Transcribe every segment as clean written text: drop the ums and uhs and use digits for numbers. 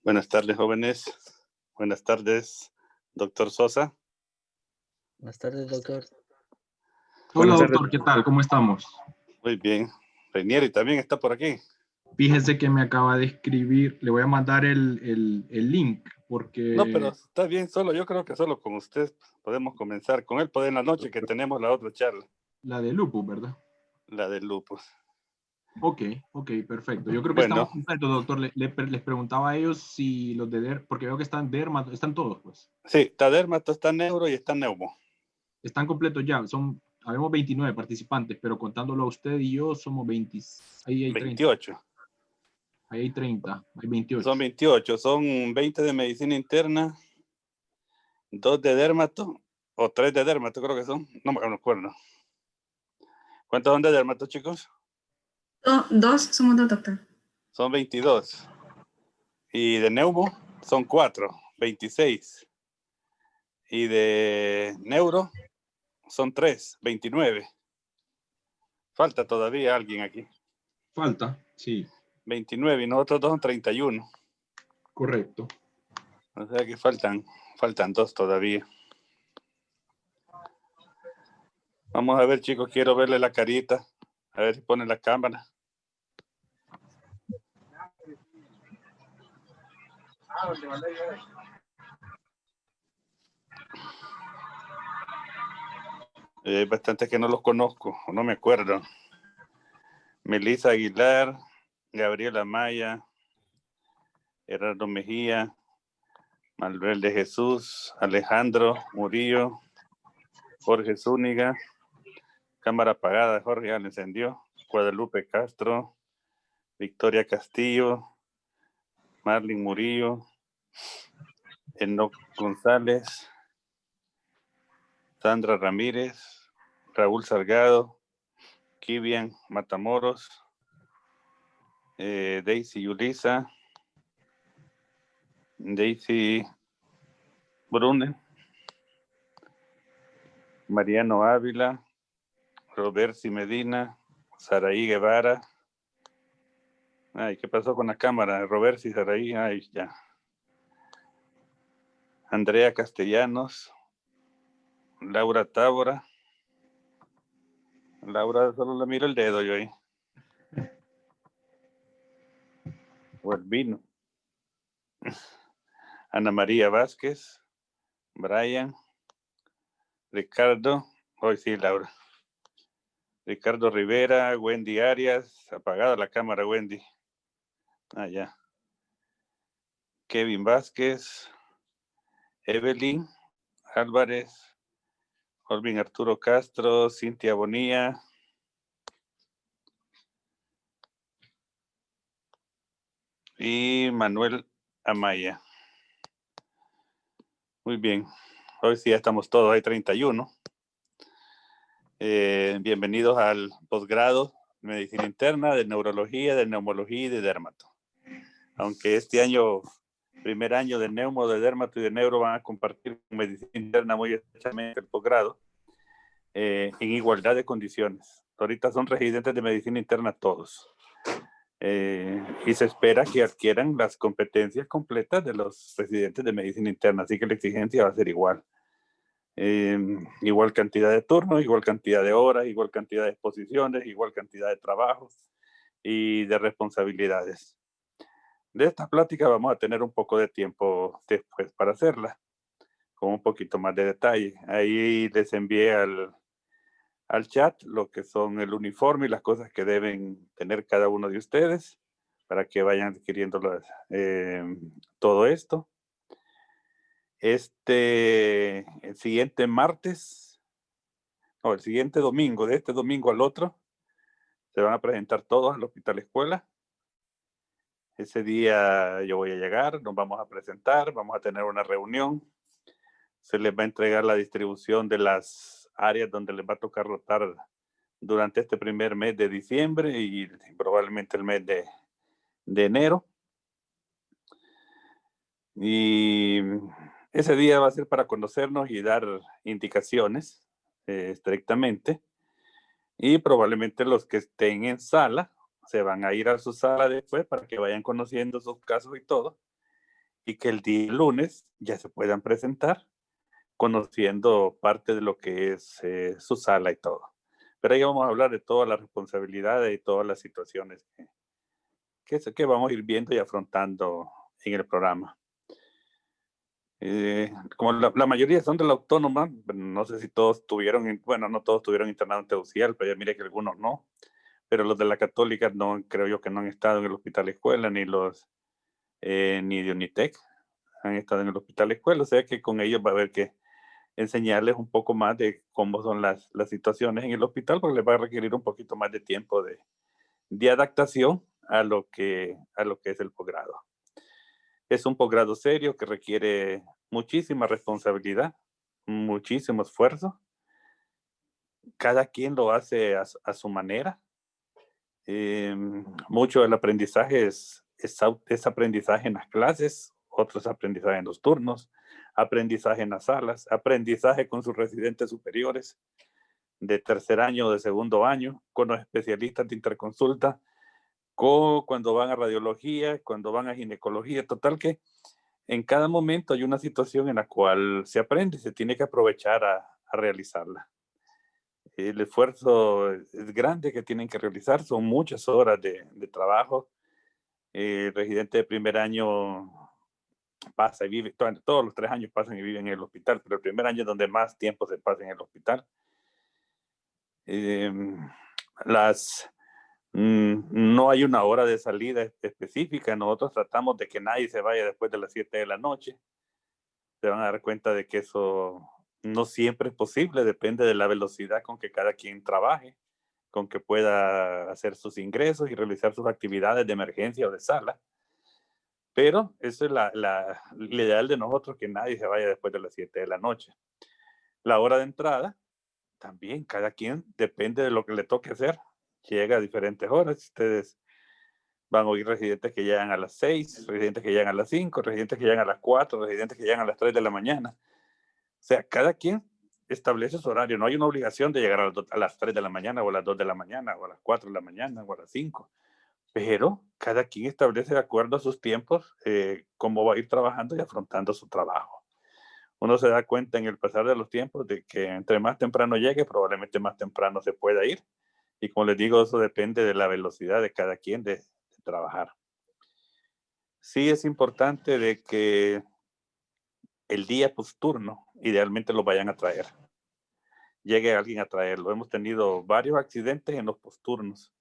Buenas tardes, jóvenes. Buenas tardes, doctor Sosa. Buenas tardes, doctor. Hola, doctor, ¿qué tal? ¿Cómo estamos? Muy bien. Reinieri también está por aquí. Fíjese que me acaba de escribir, le voy a mandar el link porque... No, pero está bien, yo creo que solo con usted podemos comenzar. Con él en la noche que tenemos la otra charla. La de lupus, ¿verdad? La del lupus. Ok, perfecto. Yo creo que Bueno, estamos completos, doctor. Les preguntaba a ellos si los de porque veo que están dermato, están todos, pues. sí, está dermato, está neuro y está neumo. Están completos ya, habemos 29 participantes, pero contándolo a usted y yo somos 20, ahí hay 28. 30. Ahí hay 30, hay 28. Son 28, son 20 de medicina interna, 2 de dermato, o 3 de dermato creo que son, no me acuerdo. ¿Cuántos son de dermato, chicos? Dos somos dos, doctor. Son 22. Y de neumo son 4, 26. Y de neuro son 3, 29. Falta todavía alguien aquí. Falta, sí. 29 y nosotros dos son 31. Correcto. O sea que faltan 2 todavía. Vamos a ver, chicos, quiero verle la carita. A ver si pone la cámara. Hay bastantes que no los conozco, no me acuerdo. Melissa Aguilar, Gabriela Maya, Gerardo Mejía, Manuel de Jesús, Alejandro Murillo, Jorge Zúñiga, cámara apagada, Jorge ya le encendió, Guadalupe Castro, Victoria Castillo, Marlin Murillo, Enoc González, Sandra Ramírez, Raúl Salgado, Kivian Matamoros, Daisy Yulisa, Daisy Brune, Mariano Ávila, Roberto Medina, Saraí Guevara. Ay, ¿qué pasó con la cámara? Roberto y Saraí, ay, ya. Andrea Castellanos, Laura Tábora. Laura, solo le miro el dedo yo ahí. O el vino. Ana María Vázquez, Brian, Ricardo, hoy sí, Laura. Ricardo Rivera, Wendy Arias, apagada la cámara, Wendy. Ah, ya. Kevin Vázquez, Evelyn Álvarez, Olvin Arturo Castro, Cintia Bonilla, y Manuel Amaya. Muy bien. Hoy sí ya estamos todos, hay 31. Bienvenidos al posgrado de Medicina Interna, de Neurología, de Neumología y de Dermato. Aunque este año, primer año de Neumo, de Dermato y de Neuro van a compartir con Medicina Interna muy estrechamente el posgrado en igualdad de condiciones. Ahorita son residentes de Medicina Interna todos. Y se espera que adquieran las competencias completas de los residentes de medicina interna, así que la exigencia va a ser igual. Igual cantidad de turnos, igual cantidad de horas, igual cantidad de exposiciones, igual cantidad de trabajos y de responsabilidades. De esta plática vamos a tener un poco de tiempo después para hacerla, con un poquito más de detalle. Ahí les envié al chat lo que son el uniforme y las cosas que deben tener cada uno de ustedes para que vayan adquiriendo todo esto. El siguiente martes, o el siguiente domingo, de este domingo al otro, se van a presentar todos al Hospital Escuela. Ese día yo voy a llegar, nos vamos a presentar, vamos a tener una reunión. Se les va a entregar la distribución de las áreas donde les va a tocar rotar durante este primer mes de diciembre y probablemente el mes de enero. Y ese día va a ser para conocernos y dar indicaciones estrictamente. Y probablemente los que estén en sala se van a ir a su sala después para que vayan conociendo sus casos y todo. y que el día lunes ya se puedan presentar conociendo parte de lo que es su sala y todo. Pero ahí vamos a hablar de todas las responsabilidades y todas las situaciones que vamos a ir viendo y afrontando en el programa. Como la mayoría son de la autónoma, no sé si todos tuvieron, bueno, no todos tuvieron internado en Tegucigalpa, pero ya mire que algunos no, pero los de la católica no, creo yo que no han estado en el hospital escuela, ni ni de Unitec han estado en el hospital escuela, o sea que con ellos va a haber que enseñarles un poco más de cómo son las situaciones en el hospital, porque les va a requerir un poquito más de tiempo de adaptación a lo que es el posgrado. Es un posgrado serio que requiere muchísima responsabilidad, muchísimo esfuerzo. Cada quien lo hace a su manera. Mucho del aprendizaje es aprendizaje en las clases, otros aprendizaje en los turnos, aprendizaje en las salas, aprendizaje con sus residentes superiores de tercer año o de segundo año, con los especialistas de interconsulta, cuando van a radiología, cuando van a ginecología. Total que en cada momento hay una situación en la cual se aprende y se tiene que aprovechar a realizarla. El esfuerzo es grande que tienen que realizar, son muchas horas de trabajo. El residente de primer año pasa y vive, todos los 3 años pasan y viven en el hospital, pero el primer año es donde más tiempo se pasa en el hospital. No hay una hora de salida específica. Nosotros tratamos de que nadie se vaya después de las 7 de la noche. Se van a dar cuenta de que eso no siempre es posible, depende de la velocidad con que cada quien trabaje, con que pueda hacer sus ingresos y realizar sus actividades de emergencia o de sala. Pero eso es la ideal de nosotros, que nadie se vaya después de las 7 de la noche. La hora de entrada, también cada quien depende de lo que le toque hacer. Llega a diferentes horas. Ustedes van a oír residentes que llegan a las 6, residentes que llegan a las 5, residentes que llegan a las 4, residentes que llegan a las 3 de la mañana. O sea, cada quien establece su horario. No hay una obligación de llegar a las 3 de la mañana o a las 2 de la mañana o a las 4 de la mañana o a las 5. Pero cada quien establece de acuerdo a sus tiempos cómo va a ir trabajando y afrontando su trabajo. Uno se da cuenta en el pasar de los tiempos de que entre más temprano llegue, probablemente más temprano se pueda ir. Y como les digo, eso depende de la velocidad de cada quien de trabajar. Sí es importante de que el día posturno, idealmente lo vayan a traer. Llegue alguien a traerlo. Hemos tenido varios accidentes en los posturnos.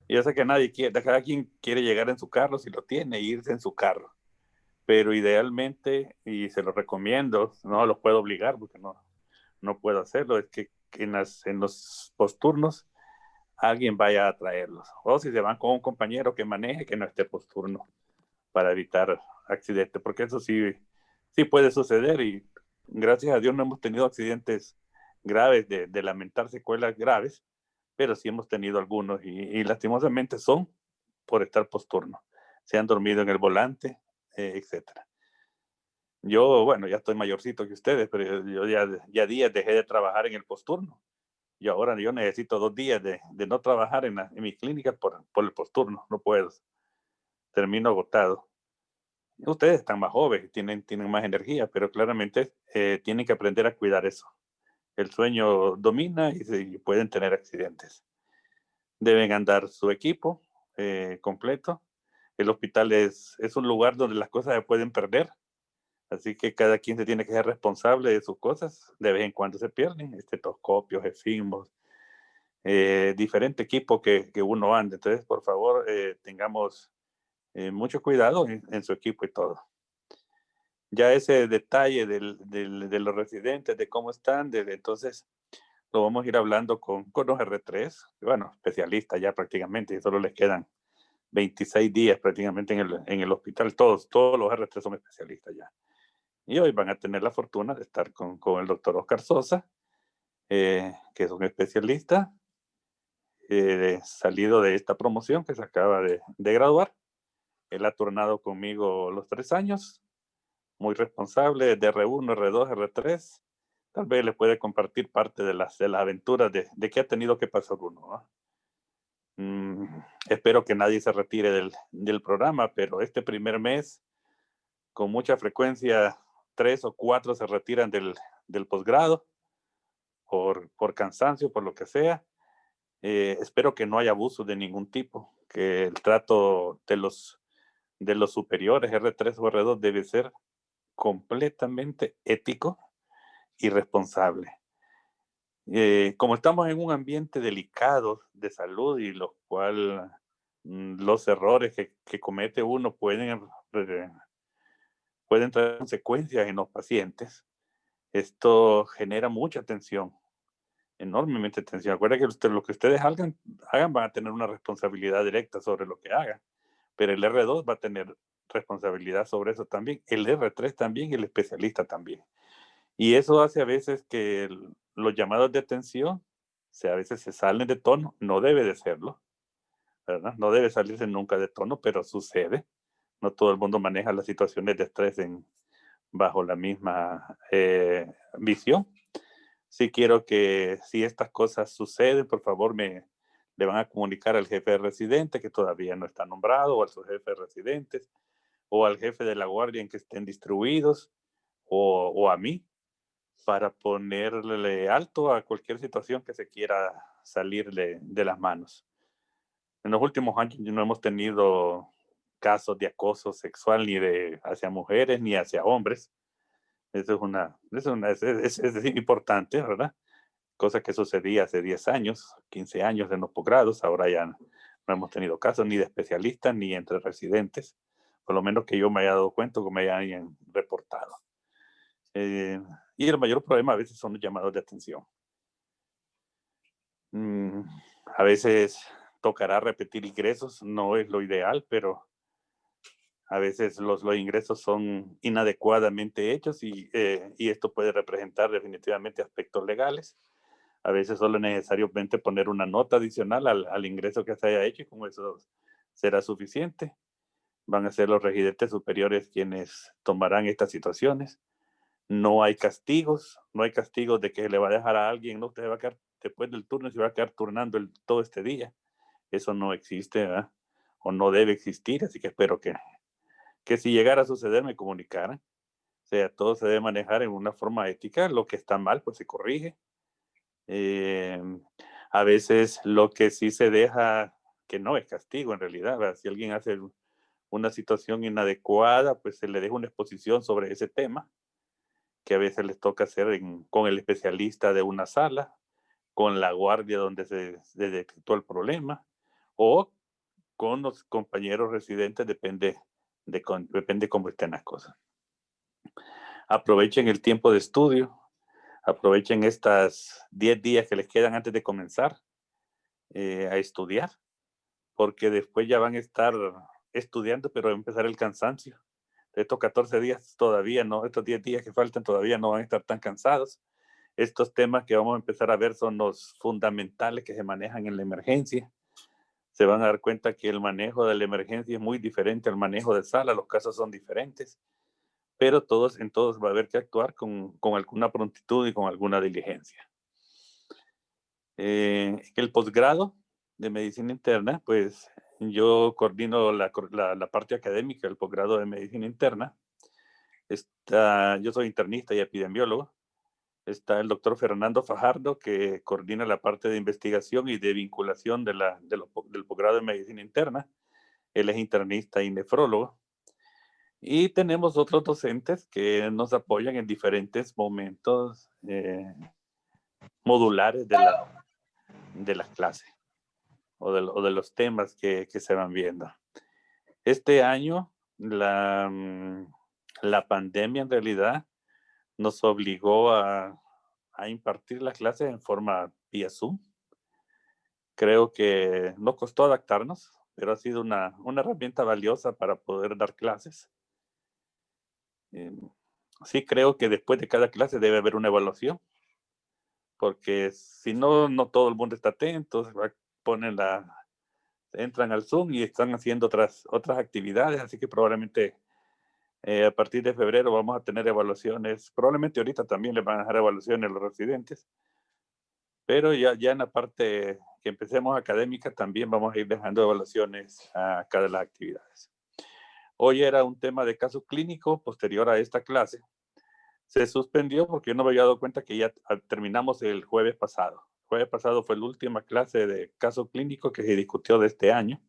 Y yo sé que nadie quiere, cada quien quiere llegar en su carro, si lo tiene, irse en su carro. Pero idealmente, y se lo recomiendo, no los puedo obligar porque no puedo hacerlo, es que en los posturnos alguien vaya a traerlos. O si se van con un compañero que maneje, que no esté posturno, para evitar accidentes, porque eso sí puede suceder, y gracias a Dios no hemos tenido accidentes graves de lamentar secuelas graves, pero sí hemos tenido algunos y lastimosamente son por estar posturno. Se han dormido en el volante, etcétera. Yo, bueno, ya estoy mayorcito que ustedes, pero yo ya días dejé de trabajar en el posturno. Y ahora yo necesito 2 días de no trabajar en mi clínica por el posturno. No puedo. Termino agotado. Ustedes están más jóvenes, tienen más energía, pero claramente tienen que aprender a cuidar eso. El sueño domina y pueden tener accidentes. Deben andar su equipo completo. El hospital es un lugar donde las cosas se pueden perder. Así que cada quien se tiene que ser responsable de sus cosas. De vez en cuando se pierden estetoscopios, efimos, diferente equipo que uno ande. Entonces, por favor, tengamos mucho cuidado en su equipo y todo. Ya ese detalle de los residentes, de cómo están, entonces lo vamos a ir hablando con los R3, bueno, especialistas ya prácticamente, y solo les quedan 26 días prácticamente en el hospital. Todos los R3 son especialistas ya. Y hoy van a tener la fortuna de estar con el doctor Oscar Sosa, que es un especialista salido de esta promoción que se acaba de graduar. Él ha turnado conmigo los 3 años, muy responsable, de R1, R2, R3. Tal vez le puede compartir parte de las aventuras de que ha tenido que pasar uno, ¿no? Espero que nadie se retire del programa, pero este primer mes con mucha frecuencia 3 o 4 se retiran del posgrado por cansancio, por lo que sea. Espero que no haya abuso de ningún tipo, que el trato de los superiores, R3 o R2, debe ser completamente ético y responsable. Como estamos en un ambiente delicado de salud y lo cual los errores que comete uno pueden traer consecuencias en los pacientes, esto genera mucha tensión, enormemente tensión. Acuérdense que lo que ustedes hagan van a tener una responsabilidad directa sobre lo que hagan, pero el R2 va a tener responsabilidad sobre eso también, el R3 también y el especialista también. Y eso hace a veces que los llamados de atención, a veces se salen de tono, no debe de serlo, ¿verdad? No debe salirse nunca de tono, pero sucede. No todo el mundo maneja las situaciones de estrés bajo la misma visión. Sí quiero que si estas cosas suceden, por favor le van a comunicar al jefe de residente que todavía no está nombrado, o a sus jefes residentes, o al jefe de la guardia en que estén distribuidos, o a mí, para ponerle alto a cualquier situación que se quiera salir de las manos. En los últimos años no hemos tenido casos de acoso sexual ni hacia mujeres ni hacia hombres. Eso es importante, ¿verdad? Cosa que sucedía hace 10 años, 15 años en los posgrados. Ahora ya no hemos tenido casos ni de especialistas ni entre residentes, por lo menos que yo me haya dado cuenta o que me hayan reportado. Y el mayor problema a veces son los llamados de atención. A veces tocará repetir ingresos, no es lo ideal, pero a veces los ingresos son inadecuadamente hechos y esto puede representar definitivamente aspectos legales. A veces solo es necesario poner una nota adicional al ingreso que se haya hecho y con eso será suficiente. Van a ser los residentes superiores quienes tomarán estas situaciones. No hay castigos de que le va a dejar a alguien, no, usted va a quedar después del turno y se va a quedar turnando todo este día. Eso no existe, ¿verdad? O no debe existir, así que espero que si llegara a suceder me comunicaran. O sea, todo se debe manejar en una forma ética, lo que está mal pues se corrige. A veces lo que sí se deja, que no es castigo en realidad, ¿verdad? Si alguien hace una situación inadecuada, pues se le deja una exposición sobre ese tema, que a veces les toca hacer con el especialista de una sala, con la guardia donde se detectó el problema, o con los compañeros residentes, depende cómo estén las cosas. Aprovechen el tiempo de estudio, aprovechen estas 10 días que les quedan antes de comenzar a estudiar, porque después ya van a estar estudiando, pero va a empezar el cansancio. Estos 14 días todavía no, estos 10 días que faltan todavía no van a estar tan cansados. Estos temas que vamos a empezar a ver son los fundamentales que se manejan en la emergencia. Se van a dar cuenta que el manejo de la emergencia es muy diferente al manejo de sala, los casos son diferentes, pero en todos va a haber que actuar con alguna prontitud y con alguna diligencia. El posgrado de medicina interna, pues yo coordino la parte académica del posgrado de medicina interna. Yo soy internista y epidemiólogo. Está el doctor Fernando Fajardo, que coordina la parte de investigación y de vinculación del posgrado de medicina interna. Él es internista y nefrólogo. Y tenemos otros docentes que nos apoyan en diferentes momentos modulares de las clases o de los temas que se van viendo. Este año, la pandemia en realidad nos obligó a impartir las clases en forma vía Zoom. Creo que nos costó adaptarnos, pero ha sido una herramienta valiosa para poder dar clases. Sí creo que después de cada clase debe haber una evaluación, porque si no, no todo el mundo está atento, entran al Zoom y están haciendo otras actividades, así que probablemente a partir de febrero vamos a tener evaluaciones, probablemente ahorita también les van a dejar evaluaciones a los residentes, pero ya en la parte que empecemos académica también vamos a ir dejando evaluaciones a cada de las actividades. Hoy era un tema de caso clínico posterior a esta clase. Se suspendió porque yo no me había dado cuenta que ya terminamos el jueves pasado. El jueves pasado fue la última clase de caso clínico que se discutió de este año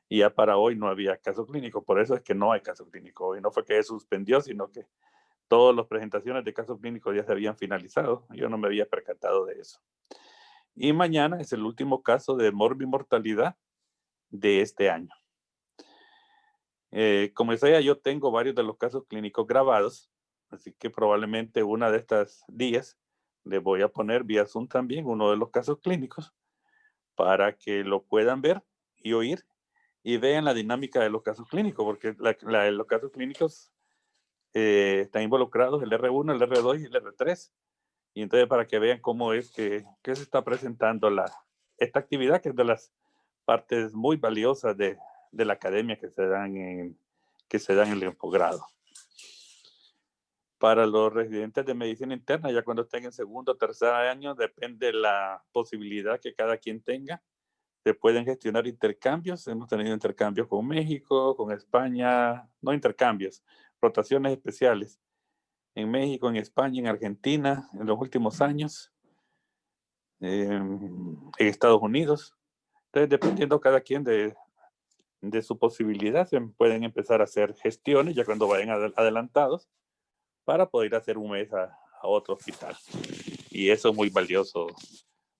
y ya para hoy no había caso clínico. Por eso es que no hay caso clínico hoy. No fue que se suspendió, sino que todas las presentaciones de caso clínico ya se habían finalizado. Yo no me había percatado de eso. Y mañana es el último caso de morbimortalidad de este año. Como decía, yo tengo varios de los casos clínicos grabados, así que probablemente una de estas días le voy a poner vía Zoom también uno de los casos clínicos para que lo puedan ver y oír y vean la dinámica de los casos clínicos, porque los casos clínicos están involucrados el R1, el R2 y el R3. Y entonces para que vean cómo es que se está presentando esta actividad, que es de las partes muy valiosas de la academia que se dan en el posgrado. Para los residentes de medicina interna, ya cuando estén en segundo o tercer año, depende de la posibilidad que cada quien tenga. Se pueden gestionar intercambios. Hemos tenido intercambios con México, con España, no intercambios, rotaciones especiales. En México, en España, en Argentina, en los últimos años, en Estados Unidos. Entonces, dependiendo cada quien de su posibilidad, se pueden empezar a hacer gestiones ya cuando vayan adelantados para poder hacer un mes a otro hospital. Y eso es muy valioso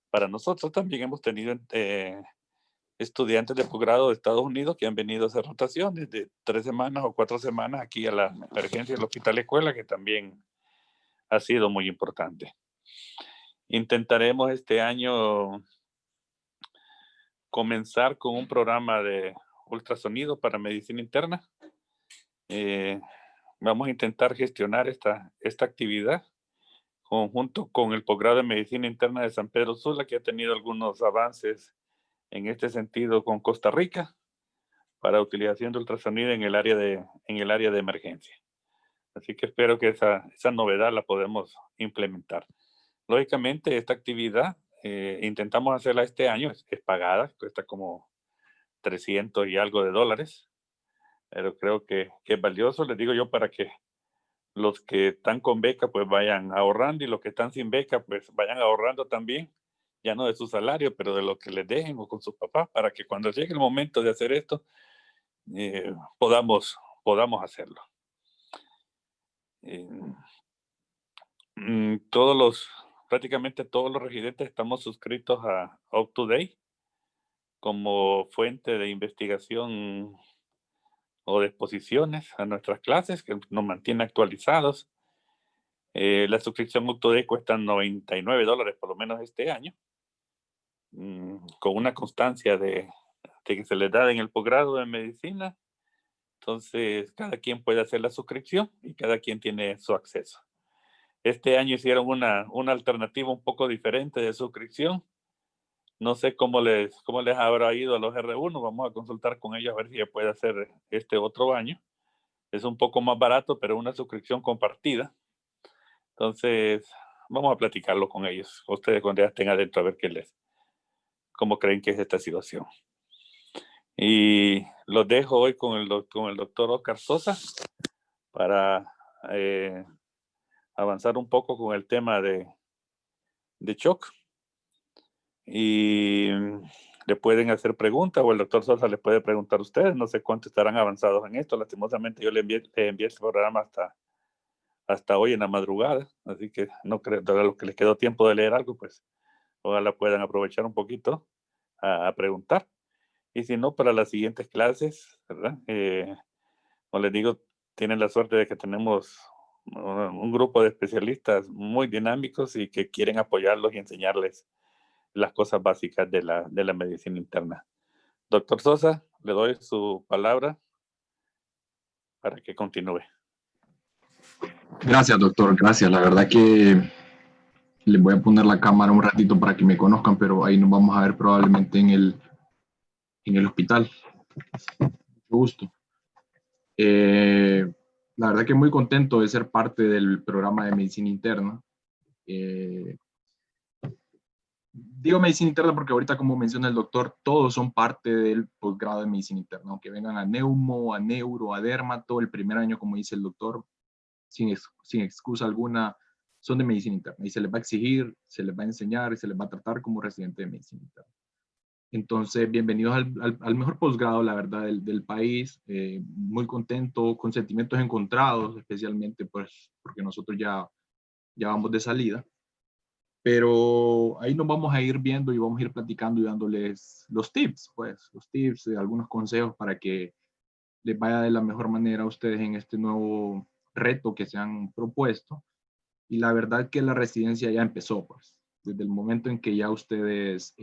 para nosotros. También hemos tenido estudiantes de posgrado de Estados Unidos que han venido a hacer rotaciones de 3 semanas o 4 semanas aquí a la emergencia del Hospital Escuela, que también ha sido muy importante. Intentaremos este año comenzar con un programa de ultrasonido para medicina interna. Vamos a intentar gestionar esta actividad conjunto con el posgrado de medicina interna de San Pedro Sula, que ha tenido algunos avances en este sentido con Costa Rica para utilización de ultrasonido en el área de emergencia. Así que espero que esa novedad la podemos implementar. Lógicamente, esta actividad intentamos hacerla este año, es pagada, cuesta como 300 y algo de dólares, pero creo que es valioso, les digo yo, para que los que están con beca pues vayan ahorrando y los que están sin beca pues vayan ahorrando también, ya no de su salario, pero de lo que les dejen o con sus papás, para que cuando llegue el momento de hacer esto, podamos hacerlo. Prácticamente todos los residentes estamos suscritos a UpToDate como fuente de investigación o de exposiciones a nuestras clases, que nos mantiene actualizados. La suscripción UpToDate cuesta $99 por lo menos este año, con una constancia de que se les da en el posgrado de medicina. Entonces, cada quien puede hacer la suscripción y cada quien tiene su acceso. Este año hicieron una alternativa un poco diferente de suscripción. No sé cómo les habrá ido a los R1. Vamos a consultar con ellos a ver si se puede hacer este otro año. Es un poco más barato, pero una suscripción compartida. Entonces, vamos a platicarlo con ellos. Ustedes cuando ya estén adentro a ver cómo creen que es esta situación. Y los dejo hoy con el doctor Oscar Sosa para avanzar un poco con el tema de shock. Y le pueden hacer preguntas o el doctor Sosa les puede preguntar a ustedes. No sé cuánto estarán avanzados en esto. Lastimosamente yo le envié este programa hasta hoy en la madrugada, así que no creo, a los que les quedó tiempo de leer algo, pues ojalá puedan aprovechar un poquito a preguntar. Y si no, para las siguientes clases, ¿verdad? Como les digo, tienen la suerte de que tenemos un grupo de especialistas muy dinámicos y que quieren apoyarlos y enseñarles las cosas básicas de la medicina interna. Doctor Sosa, le doy su palabra para que continúe. Gracias, doctor. Gracias. La verdad que les voy a poner la cámara un ratito para que me conozcan, pero ahí nos vamos a ver probablemente en el hospital. Mucho gusto. La verdad que muy contento de ser parte del programa de medicina interna. Digo medicina interna porque ahorita, como menciona el doctor, todos son parte del posgrado de medicina interna, aunque vengan a neumo, a neuro, a dermato, el primer año, como dice el doctor, sin excusa alguna, son de medicina interna y se les va a exigir, se les va a enseñar y se les va a tratar como residente de medicina interna. Entonces, bienvenidos al mejor posgrado, la verdad, del país. Muy contento, con sentimientos encontrados, especialmente pues porque nosotros ya vamos de salida. Pero ahí nos vamos a ir viendo y vamos a ir platicando y dándoles los tips, pues, los tips, algunos consejos para que les vaya de la mejor manera a ustedes en este nuevo reto que se han propuesto. Y la verdad que la residencia ya empezó, pues, desde el momento en que ya ustedes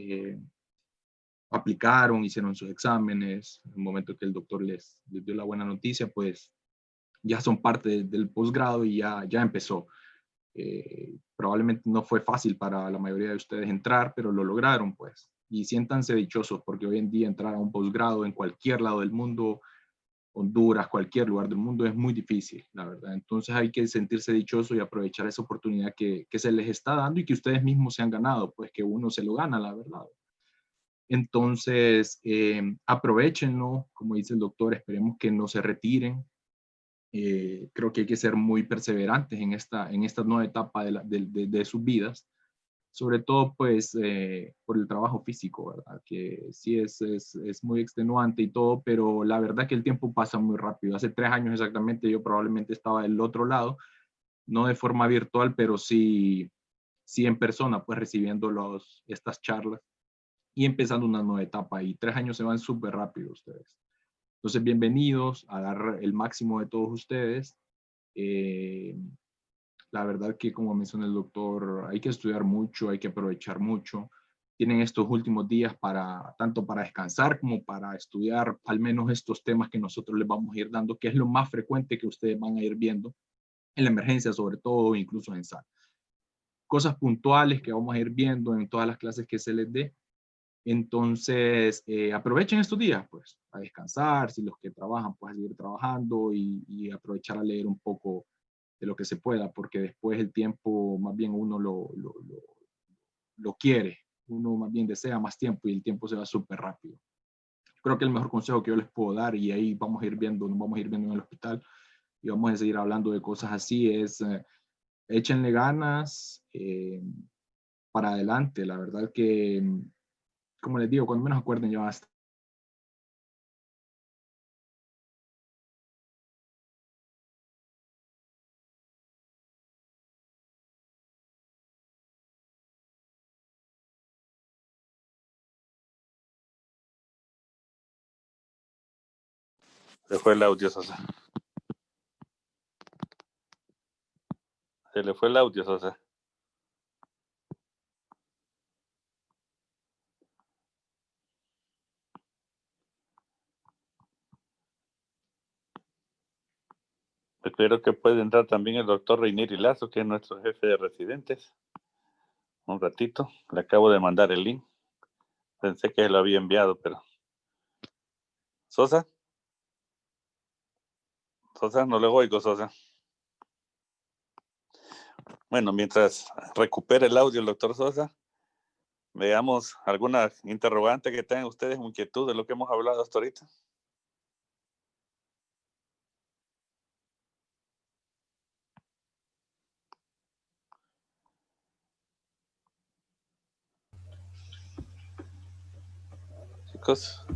aplicaron, hicieron sus exámenes, en el momento que el doctor les dio la buena noticia, pues ya son parte del posgrado y ya empezó. Probablemente no fue fácil para la mayoría de ustedes entrar, pero lo lograron, pues. Y siéntanse dichosos, porque hoy en día entrar a un posgrado en cualquier lado del mundo, Honduras, cualquier lugar del mundo, es muy difícil, la verdad. Entonces hay que sentirse dichoso y aprovechar esa oportunidad que se les está dando y que ustedes mismos se han ganado, pues que uno se lo gana, la verdad. Entonces, aprovechenlo, como dice el doctor, esperemos que no se retiren. Creo que hay que ser muy perseverantes en esta nueva etapa de sus vidas, sobre todo pues por el trabajo físico, ¿verdad? Que sí es muy extenuante y todo, pero la verdad que el tiempo pasa muy rápido. Hace 3 años exactamente yo probablemente estaba del otro lado, no de forma virtual, pero sí en persona, pues recibiendo estas charlas y empezando una nueva etapa. Y 3 años se van súper rápido ustedes. Entonces, bienvenidos a dar el máximo de todos ustedes. Eh, la verdad que, como menciona el doctor, hay que estudiar mucho, hay que aprovechar mucho. Tienen estos últimos días tanto para descansar como para estudiar al menos estos temas que nosotros les vamos a ir dando, que es lo más frecuente que ustedes van a ir viendo en la emergencia, sobre todo, incluso en SAT. Cosas puntuales que vamos a ir viendo en todas las clases que se les dé. Entonces, aprovechen estos días, pues, a descansar, si los que trabajan, pues, a seguir trabajando y aprovechar a leer un poco de lo que se pueda, porque después el tiempo, más bien uno lo quiere, uno más bien desea más tiempo y el tiempo se va súper rápido. Creo que el mejor consejo que yo les puedo dar, y ahí vamos a ir viendo, nos vamos a ir viendo en el hospital y vamos a seguir hablando de cosas así, es échenle ganas para adelante. La verdad que, como les digo, cuando menos acuerden ya basta. Se fue el audio, Sosa. Se le fue el audio, Sosa. Espero que pueda entrar también el doctor Reinieri Lazo, que es nuestro jefe de residentes. Un ratito. Le acabo de mandar el link. Pensé que lo había enviado, pero... ¿Sosa? Sosa, no le oigo, Sosa. Bueno, mientras recupere el audio el doctor Sosa, veamos alguna interrogante que tengan ustedes, inquietud de lo que hemos hablado hasta ahorita. Chicos.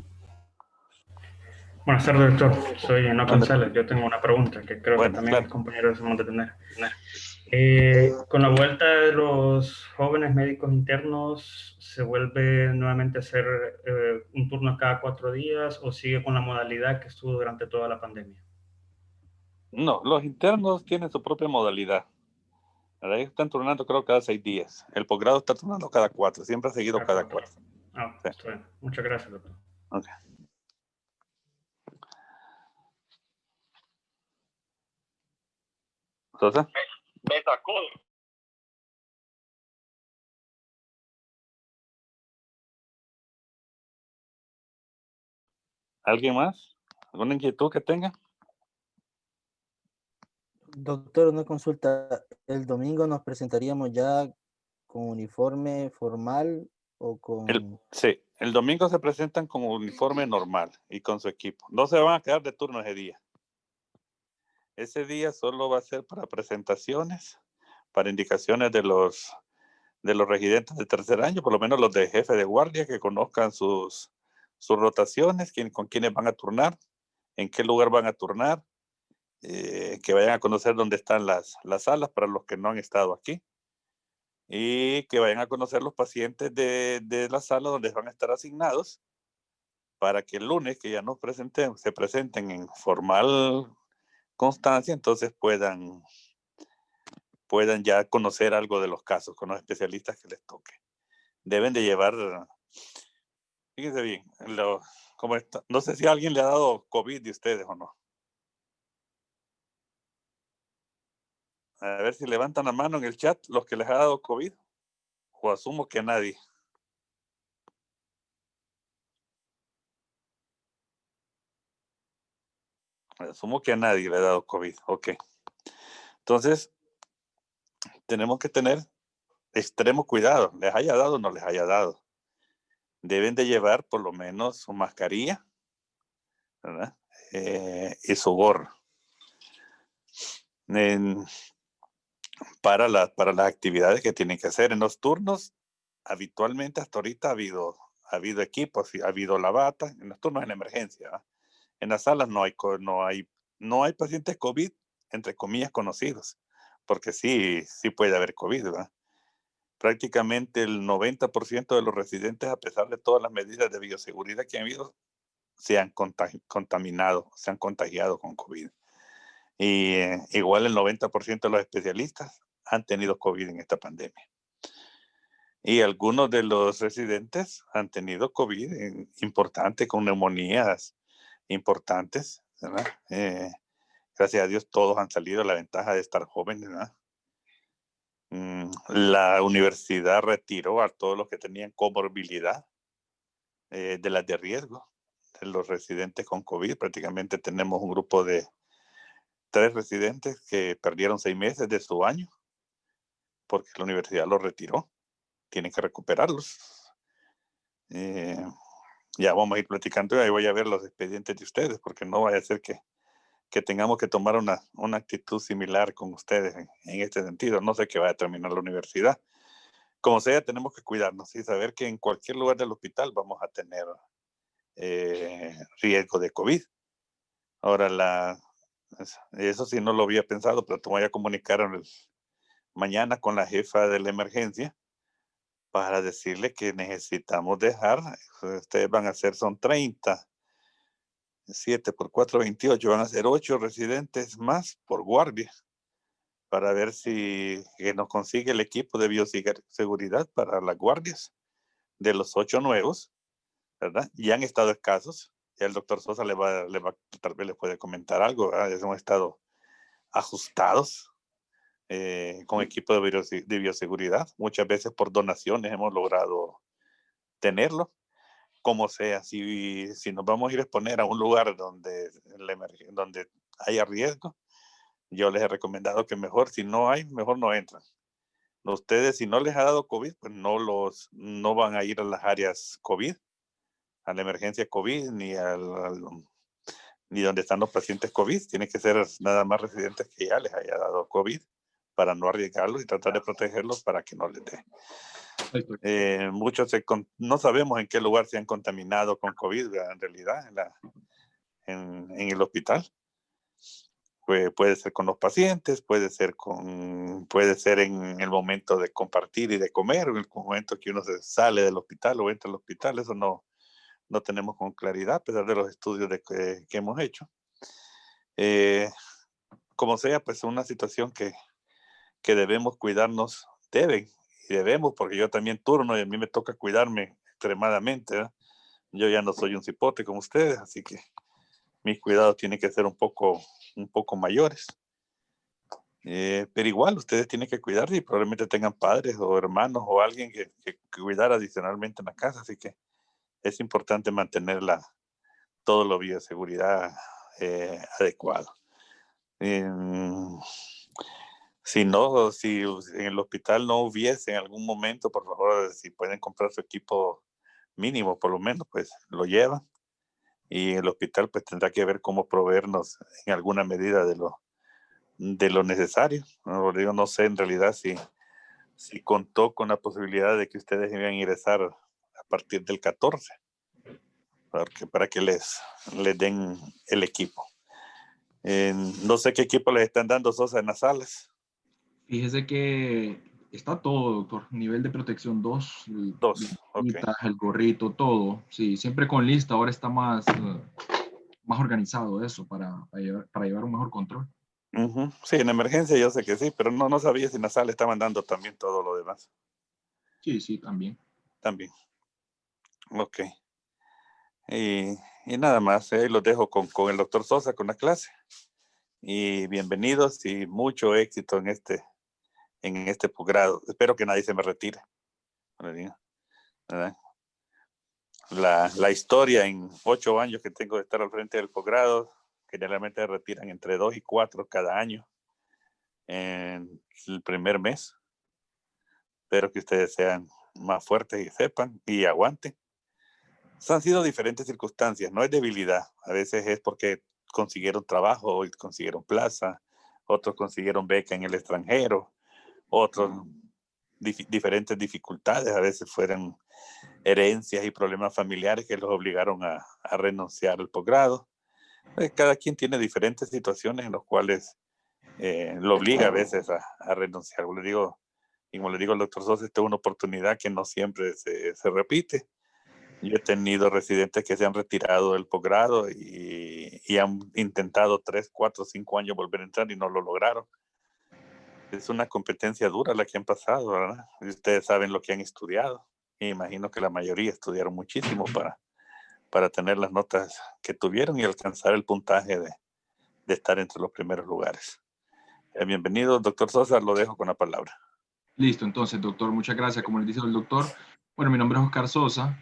Buenas tardes, doctor. Soy Enoch ¿Dónde? González. Yo tengo una pregunta que creo Bueno, que también claro. mis compañeros hemos de tener. Con la vuelta de los jóvenes médicos internos, ¿se vuelve nuevamente a hacer un turno cada 4 días o sigue con la modalidad que estuvo durante toda la pandemia? No, los internos tienen su propia modalidad. Ahora están turnando creo cada 6 días. El posgrado está turnando cada 4. Siempre ha seguido cada 4. Ah, Sí. está bien. Muchas gracias, doctor. Okay. ¿Sosa? Me sacó. ¿Alguien más? ¿Alguna inquietud que tenga? Doctor, una consulta. ¿El domingo nos presentaríamos ya con uniforme formal o Sí, el domingo se presentan con uniforme normal y con su equipo. No se van a quedar de turno ese día. Ese día solo va a ser para presentaciones, para indicaciones de los residentes de tercer año, por lo menos los de jefe de guardia, que conozcan sus rotaciones, con quiénes van a turnar, en qué lugar van a turnar, que vayan a conocer dónde están las salas para los que no han estado aquí, y que vayan a conocer los pacientes de la sala donde van a estar asignados, para que el lunes que ya se presenten en formal constancia, entonces puedan ya conocer algo de los casos con los especialistas que les toque. Deben de llevar, fíjense bien, no sé si a alguien le ha dado COVID de ustedes o no. A ver si levantan la mano en el chat los que les ha dado COVID, o asumo que a nadie. Asumo que a nadie le ha dado COVID, ok. Entonces, tenemos que tener extremo cuidado, les haya dado o no les haya dado. Deben de llevar por lo menos su mascarilla, ¿verdad? Y su gorro. Para las actividades que tienen que hacer en los turnos. Habitualmente hasta ahorita ha habido equipos, ha habido la bata en los turnos en emergencia, ¿verdad? En las salas no hay pacientes COVID, entre comillas, conocidos, porque sí puede haber COVID, ¿verdad? Prácticamente el 90% de los residentes, a pesar de todas las medidas de bioseguridad que han habido, se han contaminado, se han contagiado con COVID. Y igual el 90% de los especialistas han tenido COVID en esta pandemia. Y algunos de los residentes han tenido COVID importante, con neumonías importantes, ¿verdad? Gracias a Dios todos han salido a la ventaja de estar jóvenes, ¿verdad? La universidad retiró a todos los que tenían comorbilidad de las de riesgo, de los residentes con COVID. Prácticamente tenemos un grupo de 3 residentes que perdieron 6 meses de su año porque la universidad los retiró. Tienen que recuperarlos. Ya vamos a ir platicando y ahí voy a ver los expedientes de ustedes, porque no vaya a ser que tengamos que tomar una actitud similar con ustedes en este sentido. No sé qué va a terminar la universidad. Como sea, tenemos que cuidarnos y saber que en cualquier lugar del hospital vamos a tener riesgo de COVID. Ahora, eso sí no lo había pensado, pero te voy a comunicar mañana con la jefa de la emergencia para decirle que necesitamos dejar, ustedes van a hacer, son 30, 7 por 4, 28, van a ser 8 residentes más por guardia, para ver si nos consigue el equipo de bioseguridad para las guardias de los 8 nuevos, ¿verdad? Ya han estado escasos, ya el doctor Sosa tal vez le puede comentar algo, ¿verdad? Ya hemos estado ajustados con equipo de bioseguridad, muchas veces por donaciones hemos logrado tenerlo. Como sea, si nos vamos a ir a exponer a un lugar donde haya riesgo, yo les he recomendado que mejor, si no hay, mejor no entran. Ustedes, si no les ha dado COVID, pues no van a ir a las áreas COVID, a la emergencia COVID, ni donde están los pacientes COVID. Tienen que ser nada más residentes que ya les haya dado COVID, para no arriesgarlos y tratar de protegerlos para que no les dé. Muchos no sabemos en qué lugar se han contaminado con COVID, en realidad, en el hospital. Puede ser con los pacientes, puede ser en el momento de compartir y de comer, en el momento que uno se sale del hospital o entra al hospital. Eso no tenemos con claridad, a pesar de los estudios que hemos hecho. Como sea, pues es una situación que debemos cuidarnos, porque yo también turno y a mí me toca cuidarme extremadamente, ¿verdad? Yo ya no soy un cipote como ustedes, así que mis cuidados tienen que ser un poco mayores. Pero igual ustedes tienen que cuidarse y probablemente tengan padres o hermanos o alguien que cuidar adicionalmente en la casa, así que es importante mantener todo lo bioseguridad adecuado. Si no, si en el hospital no hubiese en algún momento, por favor, si pueden comprar su equipo mínimo, por lo menos, pues lo llevan. Y el hospital pues tendrá que ver cómo proveernos en alguna medida de lo necesario. No, digo, no sé en realidad si contó con la posibilidad de que ustedes iban a ingresar a partir del 14, para que les den el equipo. No sé qué equipo les están dando, Sosa, en las salas. Fíjese que está todo, doctor. Nivel de protección 2, Dos, ok. el gorrito, todo. Sí, siempre con lista. Ahora está más organizado eso para llevar un mejor control. Uh-huh. Sí, en emergencia yo sé que sí, pero no sabía si en la sala estaban dando también todo lo demás. Sí, también. También. Ok. Y nada más, los dejo con el doctor Sosa con la clase. Y bienvenidos y mucho éxito en este posgrado. Espero que nadie se me retire. ¿Verdad? La historia en 8 años que tengo de estar al frente del posgrado, generalmente retiran entre 2 y 4 cada año en el primer mes. Espero que ustedes sean más fuertes y sepan y aguanten. Han sido diferentes circunstancias, no es debilidad. A veces es porque consiguieron trabajo y consiguieron plaza, otros consiguieron beca en el extranjero, otros diferentes dificultades, a veces fueron herencias y problemas familiares que los obligaron a renunciar al posgrado. Cada quien tiene diferentes situaciones en las cuales lo obliga a veces a renunciar. Como le digo al doctor Sosa, esta es una oportunidad que no siempre se repite. Yo he tenido residentes que se han retirado del posgrado y han intentado 3, 4, 5 años volver a entrar y no lo lograron. Es una competencia dura la que han pasado, ¿verdad? Y ustedes saben lo que han estudiado. Me imagino que la mayoría estudiaron muchísimo para tener las notas que tuvieron y alcanzar el puntaje de estar entre los primeros lugares. Bienvenido, doctor Sosa, lo dejo con la palabra. Listo, entonces, doctor, muchas gracias. Como les dice el doctor, bueno, mi nombre es Oscar Sosa,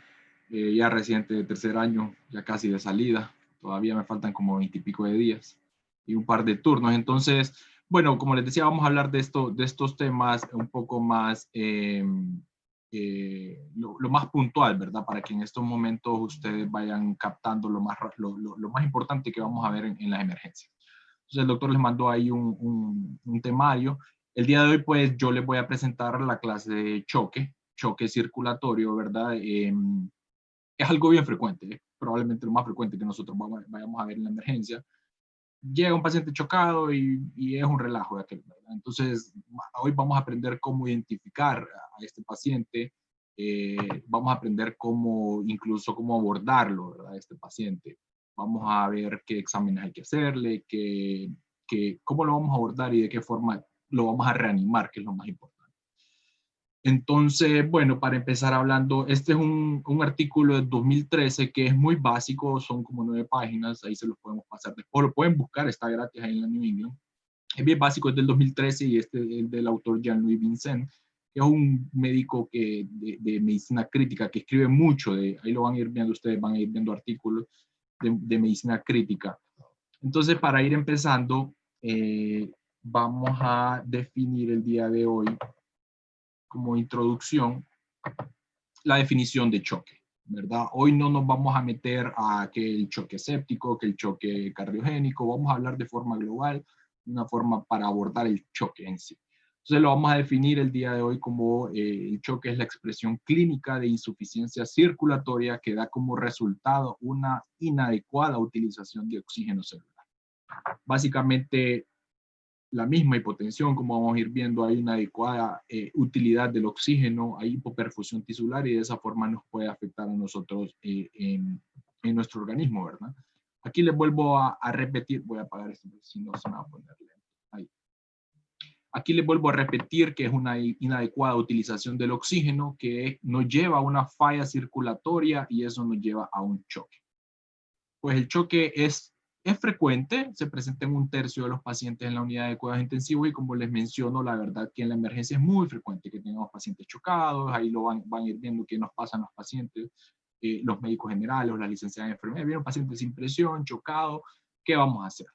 ya residente de tercer año, ya casi de salida. Todavía me faltan como 20 y pico de días y un par de turnos. Entonces, bueno, como les decía, vamos a hablar de estos temas un poco más, lo más puntual, ¿verdad? Para que en estos momentos ustedes vayan captando lo más importante que vamos a ver en las emergencias. Entonces, el doctor les mandó ahí un temario. El día de hoy, pues, yo les voy a presentar la clase de choque circulatorio, ¿verdad? Es algo bien frecuente, probablemente lo más frecuente que nosotros vayamos a ver en la emergencia. Llega un paciente chocado y es un relajo de aquel, ¿verdad? Entonces, hoy vamos a aprender cómo identificar a este paciente, vamos a aprender incluso cómo abordarlo, ¿verdad? Este paciente. Vamos a ver qué exámenes hay que hacerle, cómo lo vamos a abordar y de qué forma lo vamos a reanimar, que es lo más importante. Entonces, bueno, para empezar hablando, este es un artículo de 2013 que es muy básico, son como 9 páginas, ahí se los podemos pasar después, lo pueden buscar, está gratis ahí en la New England. Es bien básico, es del 2013 y este es del autor Jean-Louis Vincent, que es un médico de medicina crítica que escribe mucho, ahí lo van a ir viendo ustedes, van a ir viendo artículos de medicina crítica. Entonces, para ir empezando, vamos a definir el día de hoy como introducción la definición de choque, ¿verdad? Hoy no nos vamos a meter a que el choque séptico, que el choque cardiogénico, vamos a hablar de forma global, una forma para abordar el choque en sí. Entonces lo vamos a definir el día de hoy como el choque es la expresión clínica de insuficiencia circulatoria que da como resultado una inadecuada utilización de oxígeno celular. Básicamente, la misma hipotensión, como vamos a ir viendo, hay una adecuada utilidad del oxígeno, hay hipoperfusión tisular y de esa forma nos puede afectar a nosotros en nuestro organismo, ¿verdad? Aquí les vuelvo a repetir, voy a apagar esto, si no se me va a poner lento. Ahí. Aquí les vuelvo a repetir que es una inadecuada utilización del oxígeno que nos lleva a una falla circulatoria y eso nos lleva a un choque. Pues el choque es frecuente, se presenta en 1/3 de los pacientes en la unidad de cuidados intensivos y como les menciono, la verdad que en la emergencia es muy frecuente que tengamos pacientes chocados, ahí lo van a ir viendo qué nos pasa a los pacientes, los médicos generales o las licenciadas en enfermería, vienen pacientes sin presión, chocado, ¿qué vamos a hacer?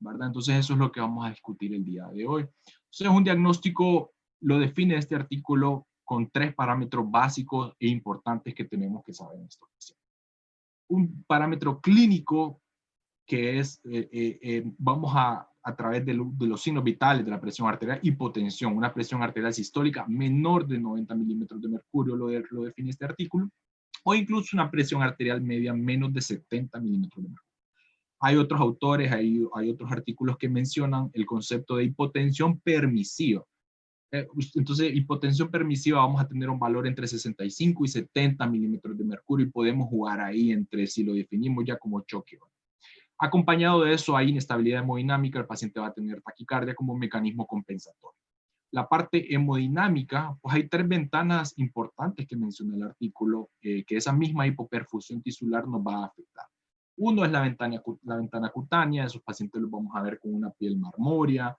¿Verdad? Entonces eso es lo que vamos a discutir el día de hoy. Entonces, un diagnóstico lo define este artículo con 3 parámetros básicos e importantes que tenemos que saber en esta ocasión. Un parámetro clínico que es, vamos a través de los signos vitales de la presión arterial, hipotensión, una presión arterial sistólica menor de 90 milímetros de mercurio, lo define este artículo, o incluso una presión arterial media menos de 70 milímetros de mercurio. Hay otros autores, hay otros artículos que mencionan el concepto de hipotensión permisiva. Entonces, hipotensión permisiva vamos a tener un valor entre 65 y 70 milímetros de mercurio y podemos jugar ahí entre si lo definimos ya como choque. Acompañado de eso hay inestabilidad hemodinámica, el paciente va a tener taquicardia como un mecanismo compensatorio. La parte hemodinámica, pues hay 3 ventanas importantes que menciona el artículo, que esa misma hipoperfusión tisular nos va a afectar. Uno es la ventana cutánea, esos pacientes los vamos a ver con una piel marmórea,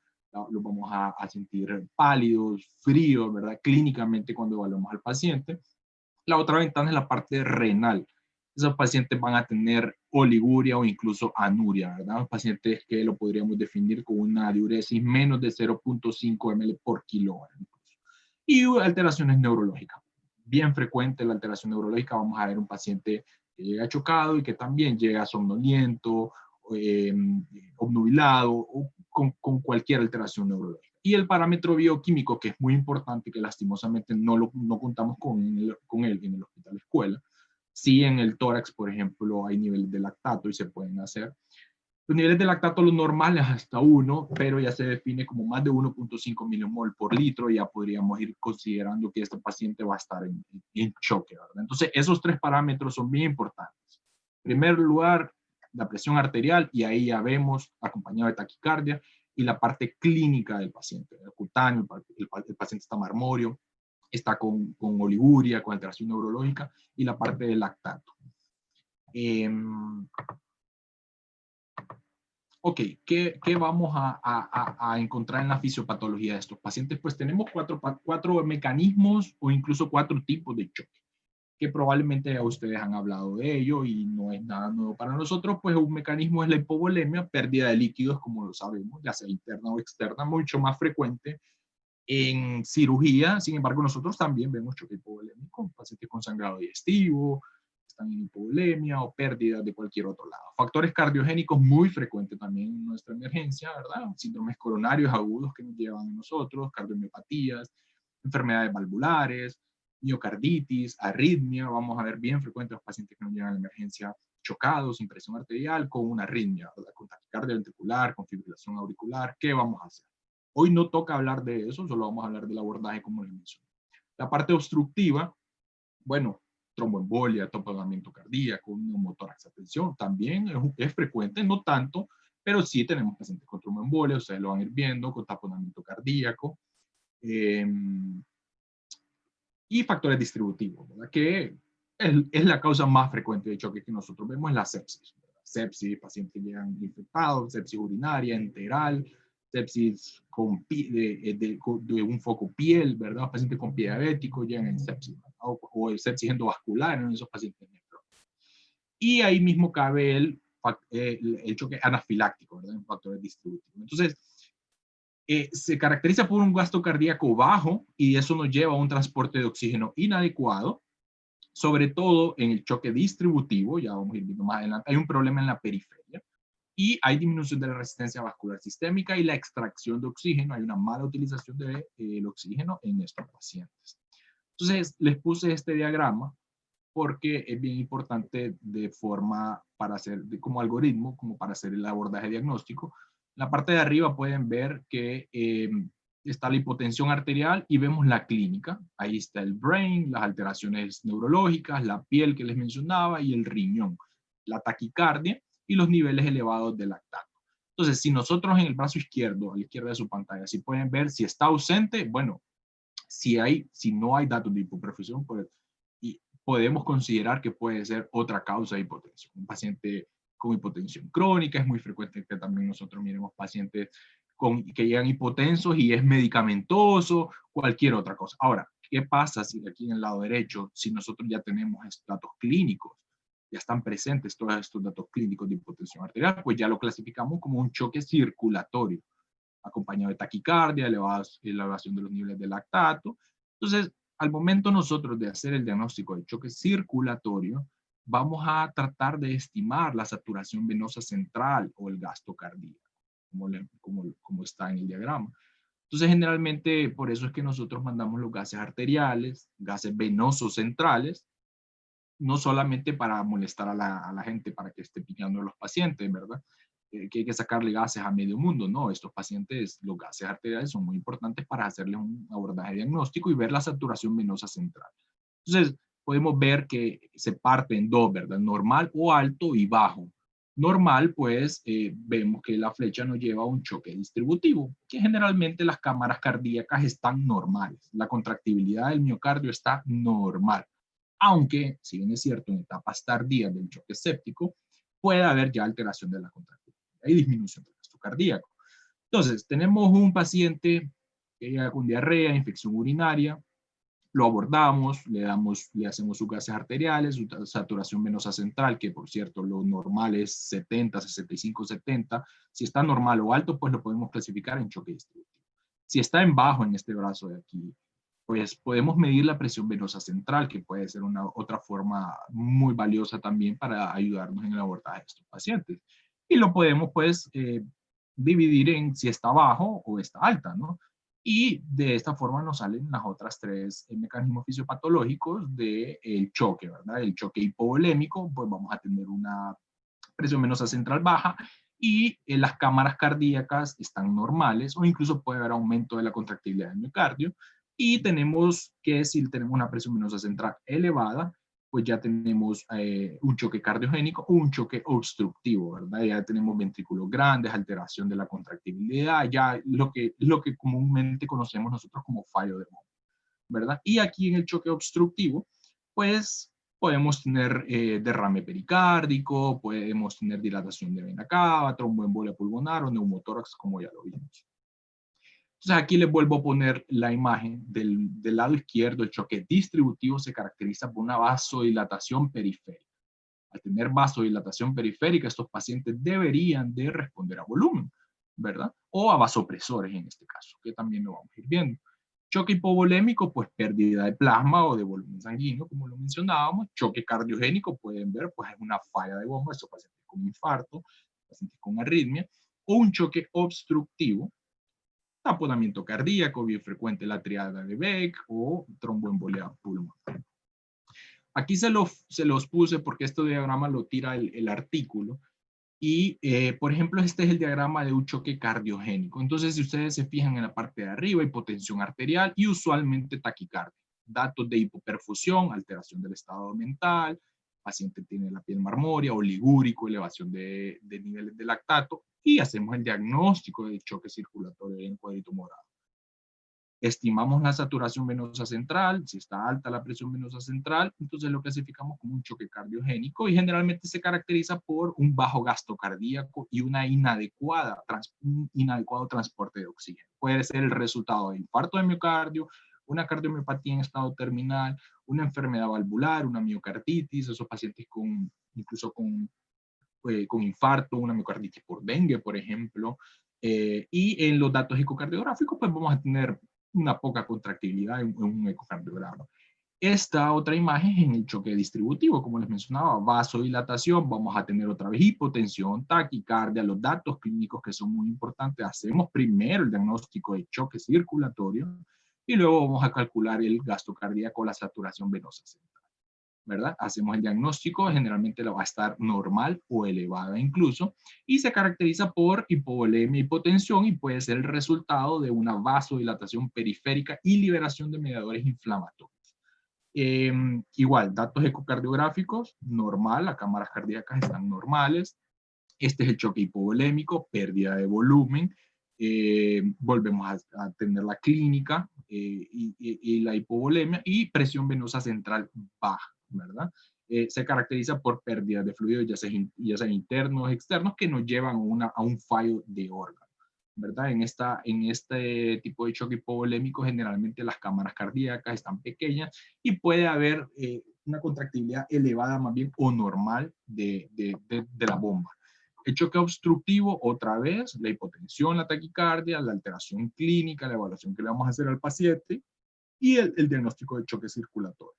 los vamos a sentir pálidos, fríos, ¿verdad? Clínicamente cuando evaluamos al paciente. La otra ventana es la parte renal. Esos pacientes van a tener oliguria o incluso anuria, ¿verdad? Los pacientes que lo podríamos definir con una diuresis menos de 0.5 ml por kilogramo. Y alteraciones neurológicas. Bien frecuente la alteración neurológica, vamos a ver un paciente que llega chocado y que también llega somnoliento, obnubilado o con cualquier alteración neurológica. Y el parámetro bioquímico, que es muy importante, que lastimosamente no contamos con él en el hospital escuela. Sí, en el tórax, por ejemplo, hay niveles de lactato y se pueden hacer. Los niveles de lactato, los normales hasta 1, pero ya se define como más de 1.5 milimol por litro, y ya podríamos ir considerando que este paciente va a estar en choque, ¿verdad? Entonces, esos 3 parámetros son bien importantes. En primer lugar, la presión arterial, y ahí ya vemos acompañado de taquicardia, y la parte clínica del paciente, el cutáneo, el paciente está marmóreo, está con oliguria, con alteración neurológica, y la parte del lactato. Ok, ¿qué vamos a encontrar en la fisiopatología de estos pacientes? Pues tenemos 4 mecanismos o incluso 4 tipos de choque, que probablemente ya ustedes han hablado de ello y no es nada nuevo para nosotros. Pues un mecanismo es la hipovolemia, pérdida de líquidos, como lo sabemos, ya sea interna o externa, mucho más frecuente en cirugía. Sin embargo, nosotros también vemos choque hipovolémico, pacientes con sangrado digestivo, están en hipovolemia o pérdidas de cualquier otro lado. Factores cardiogénicos muy frecuentes también en nuestra emergencia, ¿verdad? Síndromes coronarios agudos que nos llevan a nosotros, cardiomiopatías, enfermedades valvulares, miocarditis, arritmia. Vamos a ver bien frecuentes los pacientes que nos llevan a la emergencia chocados, sin presión arterial, con una arritmia, ¿verdad? Con taquicardia ventricular, con fibrilación auricular. ¿Qué vamos a hacer? Hoy no toca hablar de eso, solo vamos a hablar del abordaje como les mencioné. La parte obstructiva, bueno, tromboembolia, taponamiento cardíaco, neumotórax, atención, también es frecuente, no tanto, pero sí tenemos pacientes con tromboembolia, ustedes lo van a ir viendo, con taponamiento cardíaco, y factores distributivos, ¿verdad? Que es la causa más frecuente de choque que nosotros vemos, es la sepsis, ¿verdad? Sepsis, pacientes llegan infectados, sepsis urinaria, enteral, sepsis de un foco piel, ¿verdad? Pacientes con pie diabético llegan en sepsis, o el sepsis endovascular en esos pacientes nefróticos. Y ahí mismo cabe el choque anafiláctico, ¿verdad? En factores distributivos. Entonces, se caracteriza por un gasto cardíaco bajo, y eso nos lleva a un transporte de oxígeno inadecuado, sobre todo en el choque distributivo. Ya vamos a ir viendo más adelante. Hay un problema en la periferia y hay disminución de la resistencia vascular sistémica y la extracción de oxígeno. Hay una mala utilización del oxígeno en estos pacientes. Entonces, les puse este diagrama porque es bien importante de forma para hacer, como algoritmo, como para hacer el abordaje diagnóstico. En la parte de arriba pueden ver que está la hipotensión arterial y vemos la clínica. Ahí está el brain, las alteraciones neurológicas, la piel que les mencionaba y el riñón, la taquicardia y los niveles elevados de lactato. Entonces, si nosotros en el brazo izquierdo, a la izquierda de su pantalla, si pueden ver si está ausente, bueno, si no hay datos de hipoperfusión, pues, podemos considerar que puede ser otra causa de hipotensión. Un paciente con hipotensión crónica, es muy frecuente que también nosotros miremos pacientes que llegan hipotensos y es medicamentoso, cualquier otra cosa. Ahora, ¿qué pasa si aquí en el lado derecho, si nosotros ya tenemos estos datos clínicos, ya están presentes todos estos datos clínicos de hipotensión arterial, pues ya lo clasificamos como un choque circulatorio. acompañado de taquicardia, elevación de los niveles de lactato. Entonces, al momento nosotros de hacer el diagnóstico de choque circulatorio, vamos a tratar de estimar la saturación venosa central o el gasto cardíaco, como está en el diagrama. Entonces, generalmente, por eso es que nosotros mandamos los gases arteriales, gases venosos centrales, no solamente para molestar a la gente, para que esté pillando a los pacientes, ¿verdad? Que hay que sacarle gases a medio mundo. No, estos pacientes, los gases arteriales son muy importantes para hacerles un abordaje diagnóstico y ver la saturación venosa central. Entonces, podemos ver que se parte en dos, ¿verdad? Normal o alto y bajo. Normal, pues, vemos que la flecha nos lleva a un choque distributivo, que generalmente las cámaras cardíacas están normales. La contractibilidad del miocardio está normal. Aunque, si bien es cierto, en etapas tardías del choque séptico, puede haber ya alteración de la contractibilidad y disminución del gasto cardíaco. Entonces, tenemos un paciente que llega con diarrea, infección urinaria, lo abordamos, le hacemos sus gases arteriales, su saturación venosa central, que por cierto lo normal es 70, 65, 70. Si está normal o alto, pues lo podemos clasificar en choque distributivo. Si está en bajo en este brazo de aquí, pues podemos medir la presión venosa central, que puede ser otra forma muy valiosa también para ayudarnos en el abordaje de estos pacientes. Y lo podemos pues dividir en si está bajo o está alta, ¿no? Y de esta forma nos salen las otras tres mecanismos fisiopatológicos del choque, ¿verdad? El choque hipovolémico, pues vamos a tener una presión venosa central baja y las cámaras cardíacas están normales o incluso puede haber aumento de la contractibilidad del miocardio. Y tenemos que si tenemos una presión venosa central elevada, pues ya tenemos un choque cardiogénico o un choque obstructivo, ¿verdad? Ya tenemos ventrículos grandes, alteración de la contractibilidad, ya lo que comúnmente conocemos nosotros como fallo de bomba, ¿verdad? Y aquí en el choque obstructivo, pues podemos tener derrame pericárdico, podemos tener dilatación de vena cava, tromboembolia pulmonar o neumotórax, como ya lo vimos. Entonces aquí les vuelvo a poner la imagen del lado izquierdo. El choque distributivo se caracteriza por una vasodilatación periférica. Al tener vasodilatación periférica, estos pacientes deberían de responder a volumen, ¿verdad? O a vasopresores en este caso, que también lo vamos a ir viendo. Choque hipovolémico, pues pérdida de plasma o de volumen sanguíneo, como lo mencionábamos. Choque cardiogénico, pueden ver, pues es una falla de bomba, estos pacientes con infarto, pacientes con arritmia. O un choque obstructivo, taponamiento cardíaco, bien frecuente la triada de Beck o tromboembolia pulmonar. Aquí se los puse porque este diagrama lo tira el artículo. Y, por ejemplo, este es el diagrama de un choque cardiogénico. Entonces, si ustedes se fijan en la parte de arriba, hipotensión arterial y usualmente taquicardia. Datos de hipoperfusión, alteración del estado mental, paciente tiene la piel marmórea, oligúrico, elevación de niveles de lactato, y hacemos el diagnóstico de choque circulatorio en cuadrito morado. Estimamos la saturación venosa central, si está alta la presión venosa central, entonces lo clasificamos como un choque cardiogénico y generalmente se caracteriza por un bajo gasto cardíaco y un inadecuado transporte de oxígeno. Puede ser el resultado de infarto de miocardio, una cardiomiopatía en estado terminal, una enfermedad valvular, una miocarditis, esos pacientes incluso con infarto, una miocarditis por dengue, por ejemplo. Y en los datos ecocardiográficos, pues vamos a tener una poca contractibilidad en un ecocardiograma. Esta otra imagen es en el choque distributivo, como les mencionaba, vasodilatación, vamos a tener otra vez hipotensión, taquicardia, los datos clínicos que son muy importantes. Hacemos primero el diagnóstico de choque circulatorio y luego vamos a calcular el gasto cardíaco, la saturación venosa central, ¿verdad? Hacemos el diagnóstico, generalmente la va a estar normal o elevada incluso, y se caracteriza por hipovolemia, hipotensión, y puede ser el resultado de una vasodilatación periférica y liberación de mediadores inflamatorios. Igual, datos ecocardiográficos, normal, las cámaras cardíacas están normales. Este es el choque hipovolémico, pérdida de volumen. Volvemos a tener la clínica y la hipovolemia y presión venosa central baja, ¿verdad? Se caracteriza por pérdida de fluidos, ya sean internos o externos, que nos llevan a un fallo de órgano, ¿verdad? En este tipo de choque hipovolémico, generalmente las cámaras cardíacas están pequeñas y puede haber una contractibilidad elevada más bien o normal de la bomba. El choque obstructivo, otra vez, la hipotensión, la taquicardia, la alteración clínica, la evaluación que le vamos a hacer al paciente y el diagnóstico de choque circulatorio.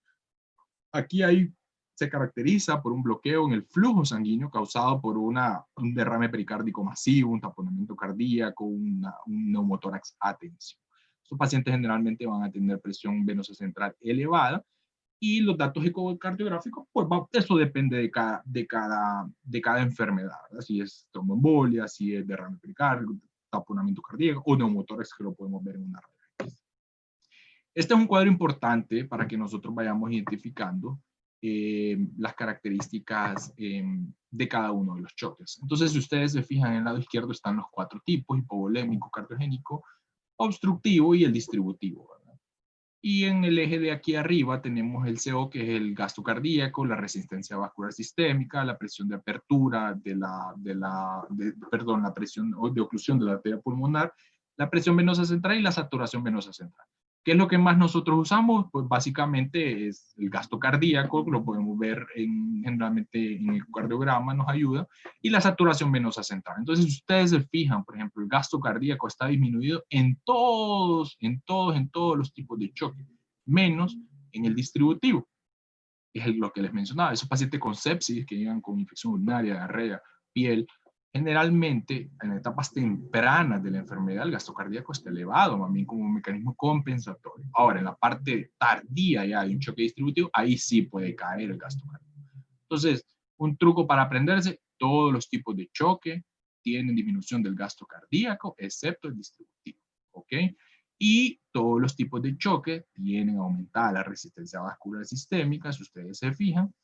Aquí se caracteriza por un bloqueo en el flujo sanguíneo causado por un derrame pericárdico masivo, un taponamiento cardíaco, un neumotórax atensivo. Estos pacientes generalmente van a tener presión venosa central elevada y los datos ecocardiográficos, pues eso depende de cada enfermedad, ¿verdad? Si es tromboembolia, si es derrame pericárdico, taponamiento cardíaco o neumotórax, que lo podemos ver en una radio. Este es un cuadro importante para que nosotros vayamos identificando las características de cada uno de los choques. Entonces, si ustedes se fijan, en el lado izquierdo están los 4 tipos: hipovolémico, cardiogénico, obstructivo y el distributivo, ¿verdad? Y en el eje de aquí arriba tenemos el CO, que es el gasto cardíaco, la resistencia vascular sistémica, la presión de apertura la presión de oclusión de la arteria pulmonar, la presión venosa central y la saturación venosa central. ¿Qué es lo que más nosotros usamos? Pues básicamente es el gasto cardíaco, lo podemos ver generalmente en el cardiograma, nos ayuda, y la saturación venosa central. Entonces, si ustedes se fijan, por ejemplo, el gasto cardíaco está disminuido en todos los tipos de choque, menos en el distributivo. Es lo que les mencionaba, esos pacientes con sepsis que llegan con infección urinaria, diarrea, piel, generalmente en etapas tempranas de la enfermedad el gasto cardíaco está elevado, más bien como un mecanismo compensatorio. Ahora, en la parte tardía ya de un choque distributivo, ahí sí puede caer el gasto cardíaco. Entonces, un truco para aprenderse: todos los tipos de choque tienen disminución del gasto cardíaco, excepto el distributivo, ¿ok? Y todos los tipos de choque tienen aumentada la resistencia vascular sistémica, si ustedes se fijan,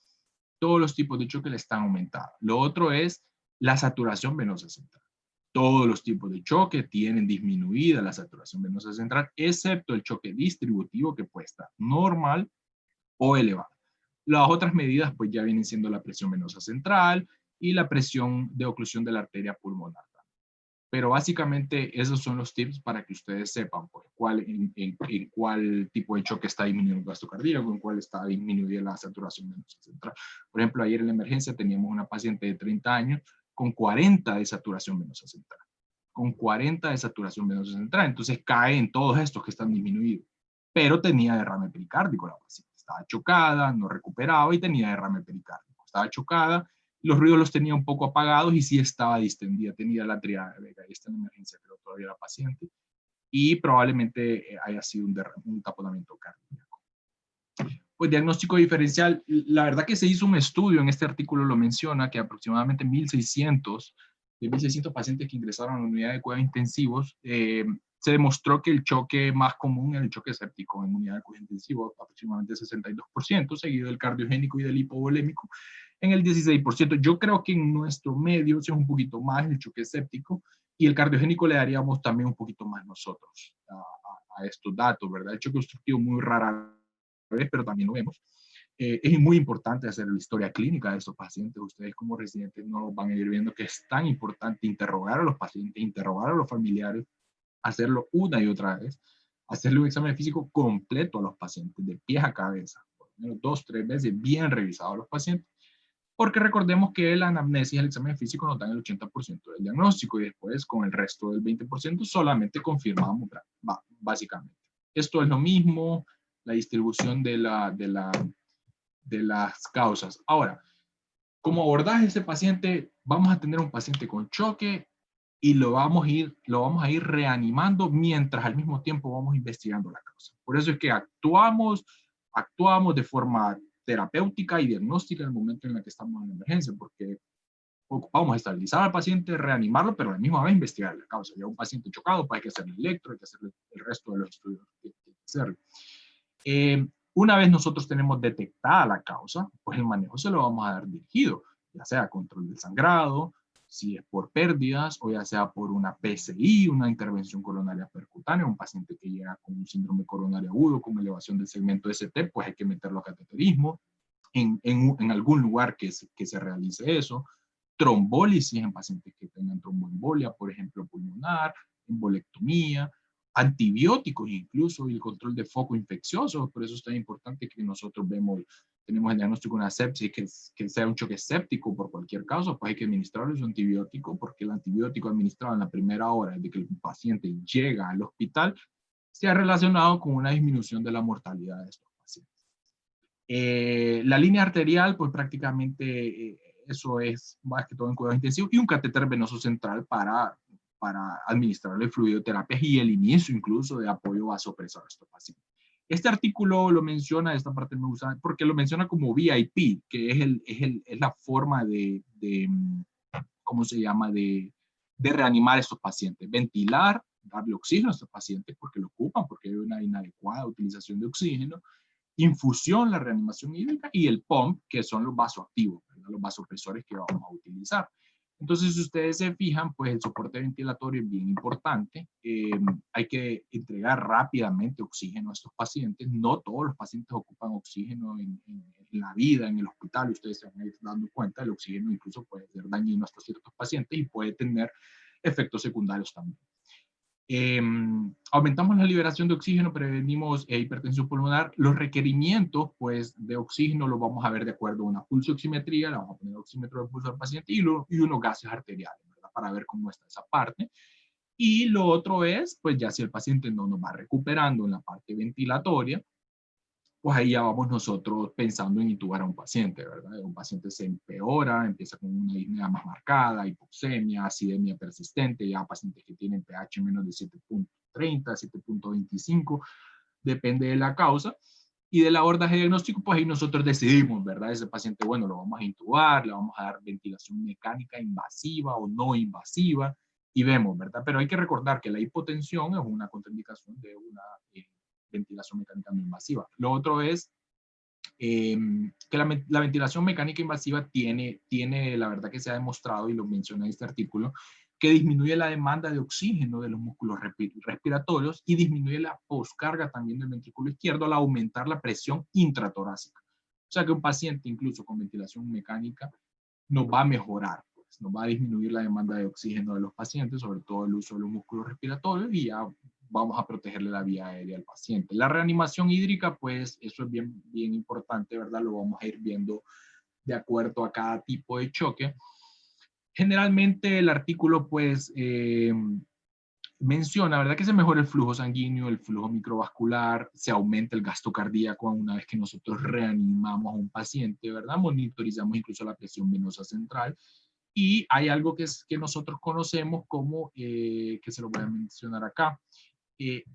todos los tipos de choque le están aumentando. Lo otro es la saturación venosa central. Todos los tipos de choque tienen disminuida la saturación venosa central, excepto el choque distributivo, que puede estar normal o elevado. Las otras medidas pues ya vienen siendo la presión venosa central y la presión de oclusión de la arteria pulmonar. Pero básicamente esos son los tips para que ustedes sepan pues, en cuál tipo de choque está disminuyendo el gasto cardíaco, en cuál está disminuyendo la saturación venosa central. Por ejemplo, ayer en la emergencia teníamos una paciente de 30 años con 40 de saturación venosa central. Con 40 de saturación venosa central. Entonces cae en todos estos que están disminuidos. Pero tenía derrame pericárdico la paciente. Estaba chocada, no recuperaba y tenía derrame pericárdico. Estaba chocada, los ruidos los tenía un poco apagados y sí estaba distendida, tenía la triada de Vega. Ahí está en emergencia, pero todavía la paciente. Y probablemente haya sido un taponamiento cardíaco. Pues diagnóstico diferencial, la verdad que se hizo un estudio, en este artículo lo menciona, que aproximadamente 1.600 pacientes que ingresaron a la unidad de cuidados intensivos, se demostró que el choque más común era el choque séptico en unidad de cuidados intensivos, aproximadamente 62%, seguido del cardiogénico y del hipovolémico en el 16%. Yo creo que en nuestro medio es un poquito más el choque séptico, y el cardiogénico le daríamos también un poquito más nosotros a estos datos, ¿verdad? El choque obstructivo muy rara vez, pero también lo vemos. Es muy importante hacer la historia clínica de estos pacientes. Ustedes como residentes no van a ir viendo que es tan importante interrogar a los pacientes, interrogar a los familiares, hacerlo una y otra vez, hacerle un examen físico completo a los pacientes, de pies a cabeza, por lo menos 2 o 3 veces, bien revisado a los pacientes, porque recordemos que la anamnesis y el examen físico nos dan el 80% del diagnóstico y después con el resto del 20% solamente confirmamos básicamente. Esto es lo mismo, la distribución de las causas. Ahora, como abordaje ese paciente, vamos a tener un paciente con choque y lo vamos a ir reanimando mientras al mismo tiempo vamos investigando la causa. Por eso es que actuamos de forma terapéutica y diagnóstica en el momento en el que estamos en la emergencia, porque vamos a estabilizar al paciente, reanimarlo, pero a la misma vez investigar la causa. Ya un paciente chocado, pues hay que hacerle electro, hay que hacerle el resto de los estudios que hay que hacerle. Una vez nosotros tenemos detectada la causa, pues el manejo se lo vamos a dar dirigido, ya sea control del sangrado, si es por pérdidas, o ya sea por una PCI, una intervención coronaria percutánea, un paciente que llega con un síndrome coronario agudo, con elevación del segmento ST, pues hay que meterlo a cateterismo, en algún lugar que se realice eso, trombólisis en pacientes que tengan tromboembolia, por ejemplo, pulmonar, embolectomía, antibióticos incluso, y el control de foco infeccioso. Por eso es tan importante que nosotros tenemos el diagnóstico de una sepsis, que sea un choque séptico por cualquier causa, pues hay que administrarle su antibiótico, porque el antibiótico administrado en la primera hora de que el paciente llega al hospital se ha relacionado con una disminución de la mortalidad de estos pacientes. La línea arterial, pues prácticamente eso es más que todo en cuidados intensivos, y un catéter venoso central para administrarle fluidoterapias y el inicio incluso de apoyo vasopresor a estos pacientes. Este artículo lo menciona, esta parte me gusta, porque lo menciona como VIP, que es la forma ¿cómo se llama?, de reanimar a estos pacientes. Ventilar, darle oxígeno a estos pacientes porque lo ocupan, porque hay una inadecuada utilización de oxígeno. Infusión, la reanimación hídrica, y el pump, que son los vasoactivos, ¿verdad?, los vasopresores que vamos a utilizar. Entonces, si ustedes se fijan, pues el soporte ventilatorio es bien importante. Hay que entregar rápidamente oxígeno a estos pacientes. No todos los pacientes ocupan oxígeno en la vida, en el hospital. Ustedes se van a ir dando cuenta, el oxígeno incluso puede ser dañino hasta ciertos pacientes y puede tener efectos secundarios también. Aumentamos la liberación de oxígeno, prevenimos hipertensión pulmonar. Los requerimientos, pues, de oxígeno los vamos a ver de acuerdo a una pulsioximetría, le vamos a poner oxímetro de pulso al paciente y unos gases arteriales, ¿verdad?, para ver cómo está esa parte. Y lo otro es, pues, ya si el paciente no nos va recuperando en la parte ventilatoria, pues ahí ya vamos nosotros pensando en intubar a un paciente, ¿verdad? Un paciente se empeora, empieza con una disnea más marcada, hipoxemia, acidemia persistente, ya pacientes que tienen pH menos de 7.30, 7.25, depende de la causa. Y del abordaje diagnóstico, pues ahí nosotros decidimos, ¿verdad? Ese paciente, bueno, lo vamos a intubar, le vamos a dar ventilación mecánica invasiva o no invasiva, y vemos, ¿verdad? Pero hay que recordar que la hipotensión es una contraindicación de una ventilación mecánica no invasiva. Lo otro es que la ventilación mecánica invasiva tiene, la verdad que se ha demostrado, y lo menciona en este artículo, que disminuye la demanda de oxígeno de los músculos respiratorios y disminuye la poscarga también del ventrículo izquierdo al aumentar la presión intratorácica. O sea que un paciente incluso con ventilación mecánica nos va a mejorar, pues, nos va a disminuir la demanda de oxígeno de los pacientes, sobre todo el uso de los músculos respiratorios, y ya vamos a protegerle la vía aérea al paciente. La reanimación hídrica, pues eso es bien, bien importante, ¿verdad? Lo vamos a ir viendo de acuerdo a cada tipo de choque. Generalmente el artículo, pues, menciona, ¿verdad?, que se mejora el flujo sanguíneo, el flujo microvascular, se aumenta el gasto cardíaco una vez que nosotros reanimamos a un paciente, ¿verdad? Monitorizamos incluso la presión venosa central. Y hay algo que nosotros conocemos como, que se lo voy a mencionar acá.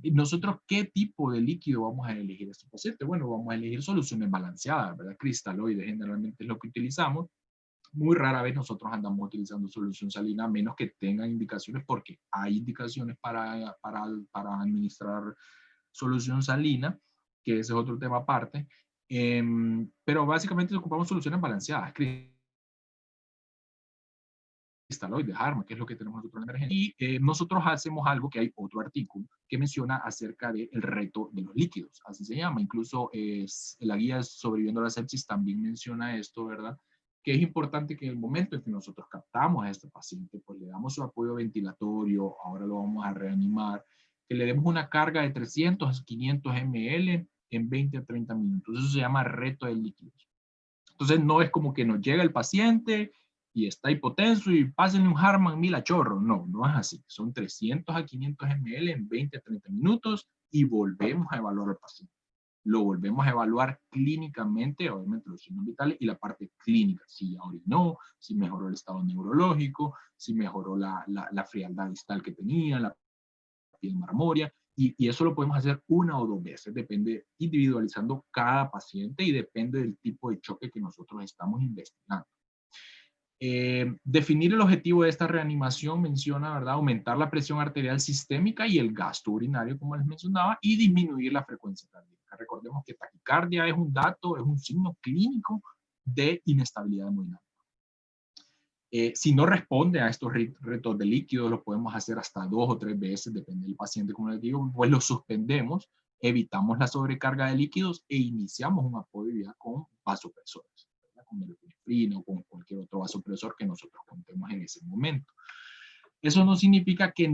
Nosotros, ¿qué tipo de líquido vamos a elegir a este paciente? Bueno, vamos a elegir soluciones balanceadas, ¿verdad? Cristaloides generalmente es lo que utilizamos. Muy rara vez nosotros andamos utilizando solución salina, a menos que tengan indicaciones, porque hay indicaciones para administrar solución salina, que ese es otro tema aparte. Pero básicamente ocupamos soluciones balanceadas, cristaloides, ARMA, que es lo que tenemos nosotros en emergencia. Y nosotros hacemos algo que hay otro artículo que menciona acerca del reto de los líquidos, así se llama. Incluso la guía Sobreviviendo a la Sepsis también menciona esto, ¿verdad? Que es importante que en el momento en que nosotros captamos a este paciente, pues le damos su apoyo ventilatorio, ahora lo vamos a reanimar, que le demos una carga de 300 a 500 ml en 20 a 30 minutos. Eso se llama reto de líquidos. Entonces no es como que nos llega el paciente y está hipotenso y pásenle un Harman 1000 a chorro. No, no es así. Son 300 a 500 ml en 20 a 30 minutos y volvemos a evaluar al paciente. Lo volvemos a evaluar clínicamente, obviamente los signos vitales y la parte clínica, si ya orinó, si mejoró el estado neurológico, si mejoró la frialdad distal que tenía, la piel marmoria, y eso lo podemos hacer una o dos veces, depende, individualizando cada paciente y depende del tipo de choque que nosotros estamos investigando. Definir el objetivo de esta reanimación menciona, ¿verdad?, aumentar la presión arterial sistémica y el gasto urinario, como les mencionaba, y disminuir la frecuencia cardíaca. Recordemos que taquicardia es un dato, es un signo clínico de inestabilidad hemodinámica. Si no responde a estos retos de líquidos, lo podemos hacer hasta 2 o 3 veces, depende del paciente, como les digo, pues lo suspendemos, evitamos la sobrecarga de líquidos e iniciamos un apoyo ya con vasopresores, ¿verdad?, con melprednisolona o con cualquier otro vasopresor que nosotros contemos en ese momento. Eso no significa que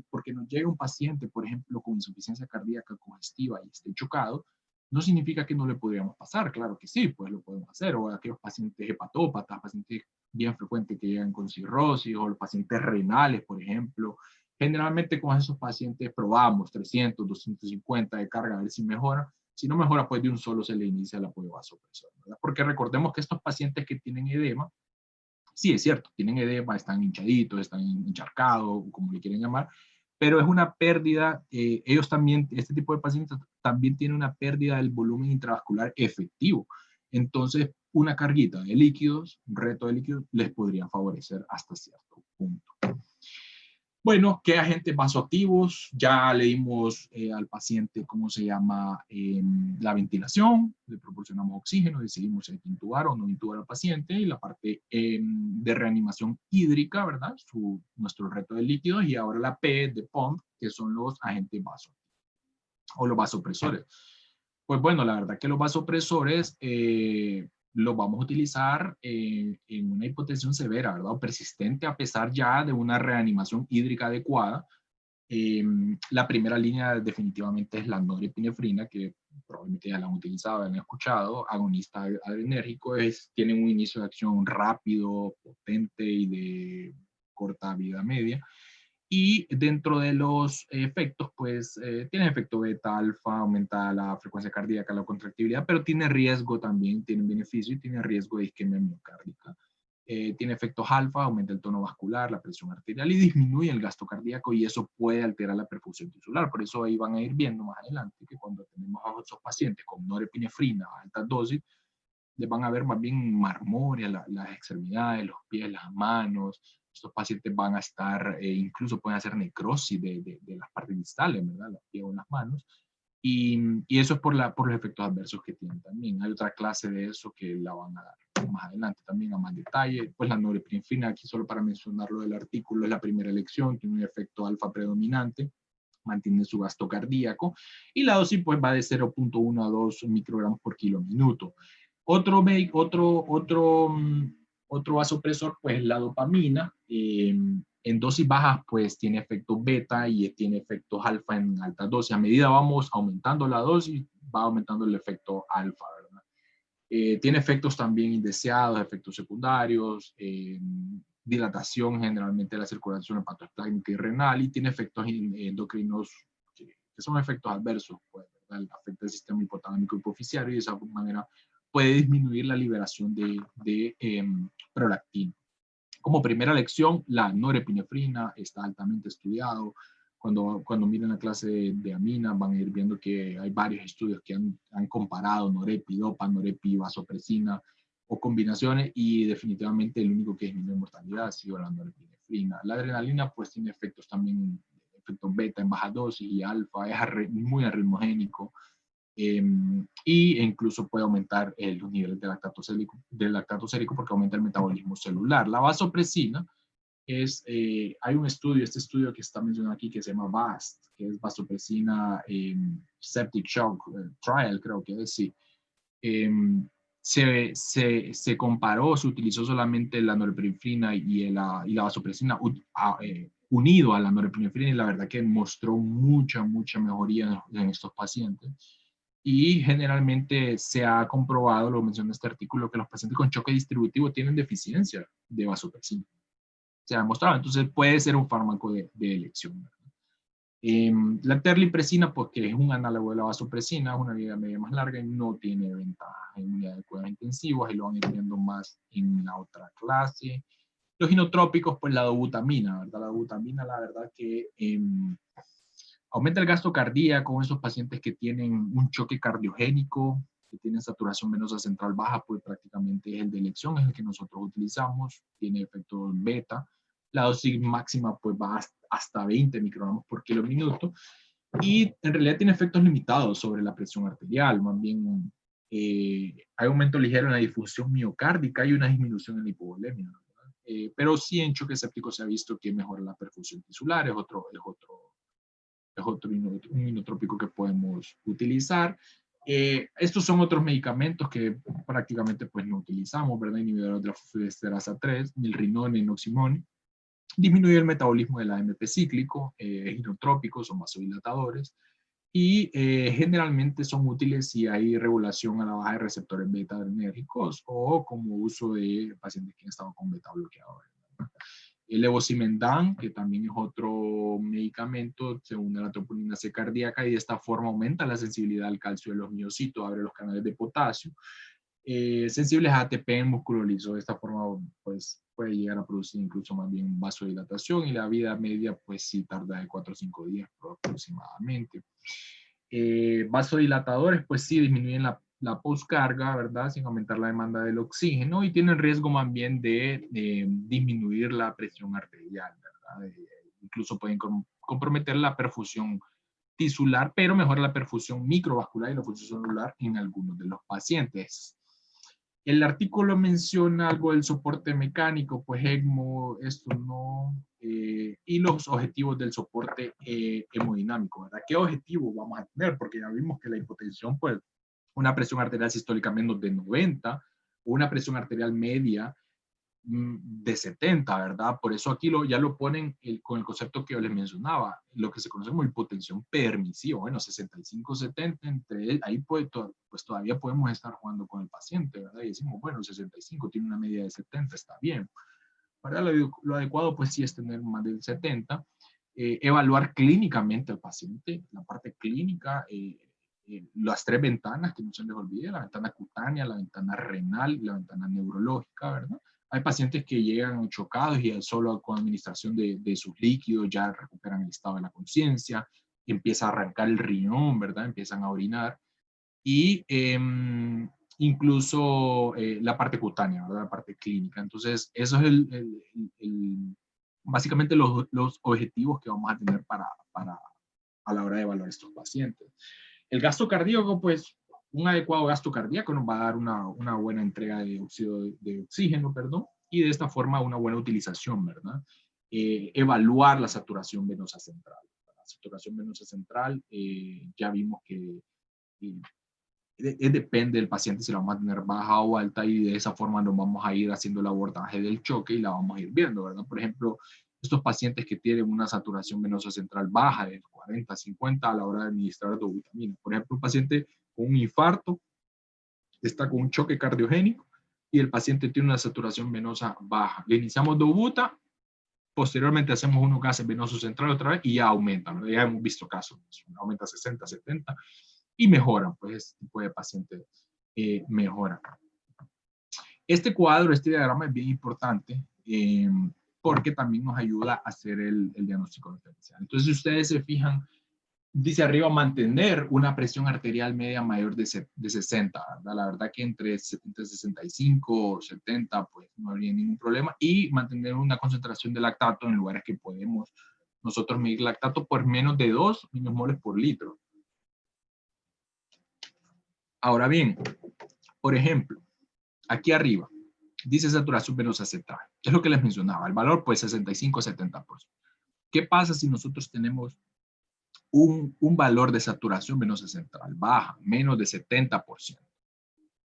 porque nos llegue un paciente, por ejemplo, con insuficiencia cardíaca congestiva y esté chocado, no significa que no le podríamos pasar. Claro que sí, pues lo podemos hacer. O aquellos pacientes hepatópatas, pacientes bien frecuentes que llegan con cirrosis, o los pacientes renales, por ejemplo. Generalmente con esos pacientes probamos 300, 250 de carga a ver si mejora. Si no mejora, pues de un solo se le inicia el apoyo vasopresor, ¿verdad? Porque recordemos que estos pacientes que tienen edema, sí, es cierto, tienen edema, están hinchaditos, están encharcados, como le quieren llamar, pero es una pérdida, ellos también, este tipo de pacientes también tienen una pérdida del volumen intravascular efectivo. Entonces, una carguita de líquidos, un reto de líquidos, les podría favorecer hasta cierto punto. Bueno, ¿qué agentes vasoactivos? Ya le dimos al paciente, ¿cómo se llama? La ventilación, le proporcionamos oxígeno, decidimos si hay que intubar o no intubar al paciente, y la parte de reanimación hídrica, ¿verdad? Nuestro reto de líquidos, y ahora la P de POMP, que son los agentes vasoactivos o los vasopresores. Pues bueno, la verdad que los vasopresores los vamos a utilizar en una hipotensión severa, ¿verdad? O persistente, a pesar ya de una reanimación hídrica adecuada. La primera línea definitivamente es la norepinefrina, que probablemente ya la han utilizado, la han escuchado, agonista adrenérgico, tiene un inicio de acción rápido, potente y de corta vida media. Y dentro de los efectos, pues tiene efecto beta, alfa, aumenta la frecuencia cardíaca, la contractibilidad, pero tiene riesgo también, tiene beneficio y tiene riesgo de isquemia miocárdica. Tiene efectos alfa, aumenta el tono vascular, la presión arterial y disminuye el gasto cardíaco, y eso puede alterar la perfusión tisular. Por eso ahí van a ir viendo más adelante que cuando tenemos a esos pacientes con norepinefrina a altas dosis, les van a ver más bien marmorea, las extremidades, los pies, las manos. Estos pacientes van a estar, incluso pueden hacer necrosis de las partes distales, ¿verdad? Los pies o las manos. Y eso es por los efectos adversos que tienen también. Hay otra clase de eso que la van a dar más adelante también a más detalle. Pues la norepinefrina, aquí solo para mencionarlo del artículo, es la primera elección, tiene un efecto alfa predominante, mantiene su gasto cardíaco, y la dosis pues va de 0.1 a 2 microgramos por kilo minuto. Otro vasopresor, pues la dopamina, en dosis bajas, pues tiene efectos beta y tiene efectos alfa en altas dosis. A medida vamos aumentando la dosis, va aumentando el efecto alfa, ¿verdad? Tiene efectos también indeseados, efectos secundarios, dilatación generalmente de la circulación hepatoesplácnica y renal, y tiene efectos endocrinos que son efectos adversos, pues, ¿verdad? Afecta el sistema hipotalámico hipofisiario y de esa manera puede disminuir la liberación de prolactina. Como primera lección, la norepinefrina está altamente estudiado. Cuando miren la clase de amina, van a ir viendo que hay varios estudios que han comparado norepi, dopa, norepi, vasopresina o combinaciones, y definitivamente el único que disminuye mortalidad ha sido la norepinefrina. La adrenalina pues tiene efectos también, efectos beta en baja dosis y alfa, es muy arritmogénico. Y incluso puede aumentar los niveles de lactato sérico porque aumenta el metabolismo celular. La vasopresina hay un estudio, este estudio que está mencionado aquí, que se llama VAST, que es vasopresina septic shock trial, creo que es, sí. Se comparó, se utilizó solamente la norepinefrina y la vasopresina unido a la norepinefrina, y la verdad que mostró mucha mejoría en estos pacientes. Y generalmente se ha comprobado, lo menciona este artículo, que los pacientes con choque distributivo tienen deficiencia de vasopresina. Se ha demostrado, entonces puede ser un fármaco de elección. La terlipresina, pues que es un análogo de la vasopresina, es una vida media más larga y no tiene ventaja en unidades de cuidados intensivos, y lo van a ir viendo más en la otra clase. Los inotrópicos, pues la dobutamina, ¿verdad? La dobutamina, la verdad que aumenta el gasto cardíaco en esos pacientes que tienen un choque cardiogénico, que tienen saturación venosa central baja, pues prácticamente es el de elección, es el que nosotros utilizamos, tiene efecto beta. La dosis máxima pues va hasta 20 microgramos por kilo minuto, y en realidad tiene efectos limitados sobre la presión arterial, más bien hay aumento ligero en la difusión miocárdica y una disminución en la hipovolemia, pero sí en choque séptico se ha visto que mejora la perfusión tisular, es otro un inotrópico que podemos utilizar. Estos son otros medicamentos que prácticamente pues no utilizamos, ¿verdad? Inhibidores de la fosfodiesterasa 3, milrinone, noximone. disminuye el metabolismo del AMP cíclico, ginotrópicos, son vasodilatadores, y generalmente son útiles si hay regulación a la baja de receptores beta-adrenérgicos o como uso de pacientes que han estado con beta-bloqueadores. El levosimendan, que también es otro medicamento, se une a la troponina C cardíaca y de esta forma aumenta la sensibilidad al calcio de los miocitos, abre los canales de potasio. Sensibles a ATP en músculo liso, de esta forma pues puede llegar a producir incluso más bien vasodilatación y la vida media pues sí tarda de 4 o 5 días aproximadamente. Vasodilatadores pues sí disminuyen la postcarga, ¿verdad? Sin aumentar la demanda del oxígeno y tienen riesgo más bien de disminuir la presión arterial, ¿verdad? Incluso pueden comprometer la perfusión tisular, pero mejora la perfusión microvascular y la función celular en algunos de los pacientes. El artículo menciona algo del soporte mecánico, pues ECMO, esto no, y los objetivos del soporte hemodinámico, ¿verdad? ¿Qué objetivo vamos a tener? Porque ya vimos que la hipotensión, pues, una presión arterial sistólica menos de 90, o una presión arterial media de 70, ¿verdad? Por eso aquí ya lo ponen con el concepto que yo les mencionaba, lo que se conoce como hipotensión permisiva. Bueno, 65, 70, ahí pues todavía podemos estar jugando con el paciente, ¿verdad? Y decimos, bueno, 65 tiene una media de 70, está bien. ¿Verdad? Lo adecuado pues sí es tener más del 70. Evaluar clínicamente al paciente, la parte clínica, las 3 ventanas que no se les olvide, la ventana cutánea, la ventana renal y la ventana neurológica, ¿verdad? Hay pacientes que llegan chocados y solo con administración de sus líquidos ya recuperan el estado de la conciencia, empieza a arrancar el riñón, ¿verdad? Empiezan a orinar. Y incluso la parte cutánea, ¿verdad? La parte clínica. Entonces, eso es básicamente los objetivos que vamos a tener a la hora de evaluar estos pacientes. El gasto cardíaco, pues, un adecuado gasto cardíaco nos va a dar una buena entrega de oxígeno, perdón, y de esta forma una buena utilización, ¿verdad? Evaluar la saturación venosa central. La saturación venosa central, ya vimos que depende del paciente si la vamos a tener baja o alta y de esa forma nos vamos a ir haciendo el abordaje del choque y la vamos a ir viendo, ¿verdad? Por ejemplo, estos pacientes que tienen una saturación venosa central baja de 40 a 50 a la hora de administrar dobutamina. Por ejemplo, un paciente con un infarto está con un choque cardiogénico y el paciente tiene una saturación venosa baja. Le iniciamos dobuta, posteriormente hacemos unos gases venosos centrales otra vez y ya aumenta, ¿verdad? Ya hemos visto casos, aumenta 60, 70 y mejoran, pues este tipo de paciente mejora. Este cuadro, este diagrama es bien importante porque también nos ayuda a hacer el diagnóstico diferencial. Entonces, si ustedes se fijan, dice arriba mantener una presión arterial media mayor de 60, ¿verdad? La verdad que entre 65 o 70 pues no habría ningún problema y mantener una concentración de lactato en lugares que podemos nosotros medir lactato por menos de 2 milimoles por litro. Ahora bien, por ejemplo, aquí arriba dice saturación venosa central, que es lo que les mencionaba, el valor pues 65-70%. ¿Qué pasa si nosotros tenemos un valor de saturación venosa central baja, menos de 70%?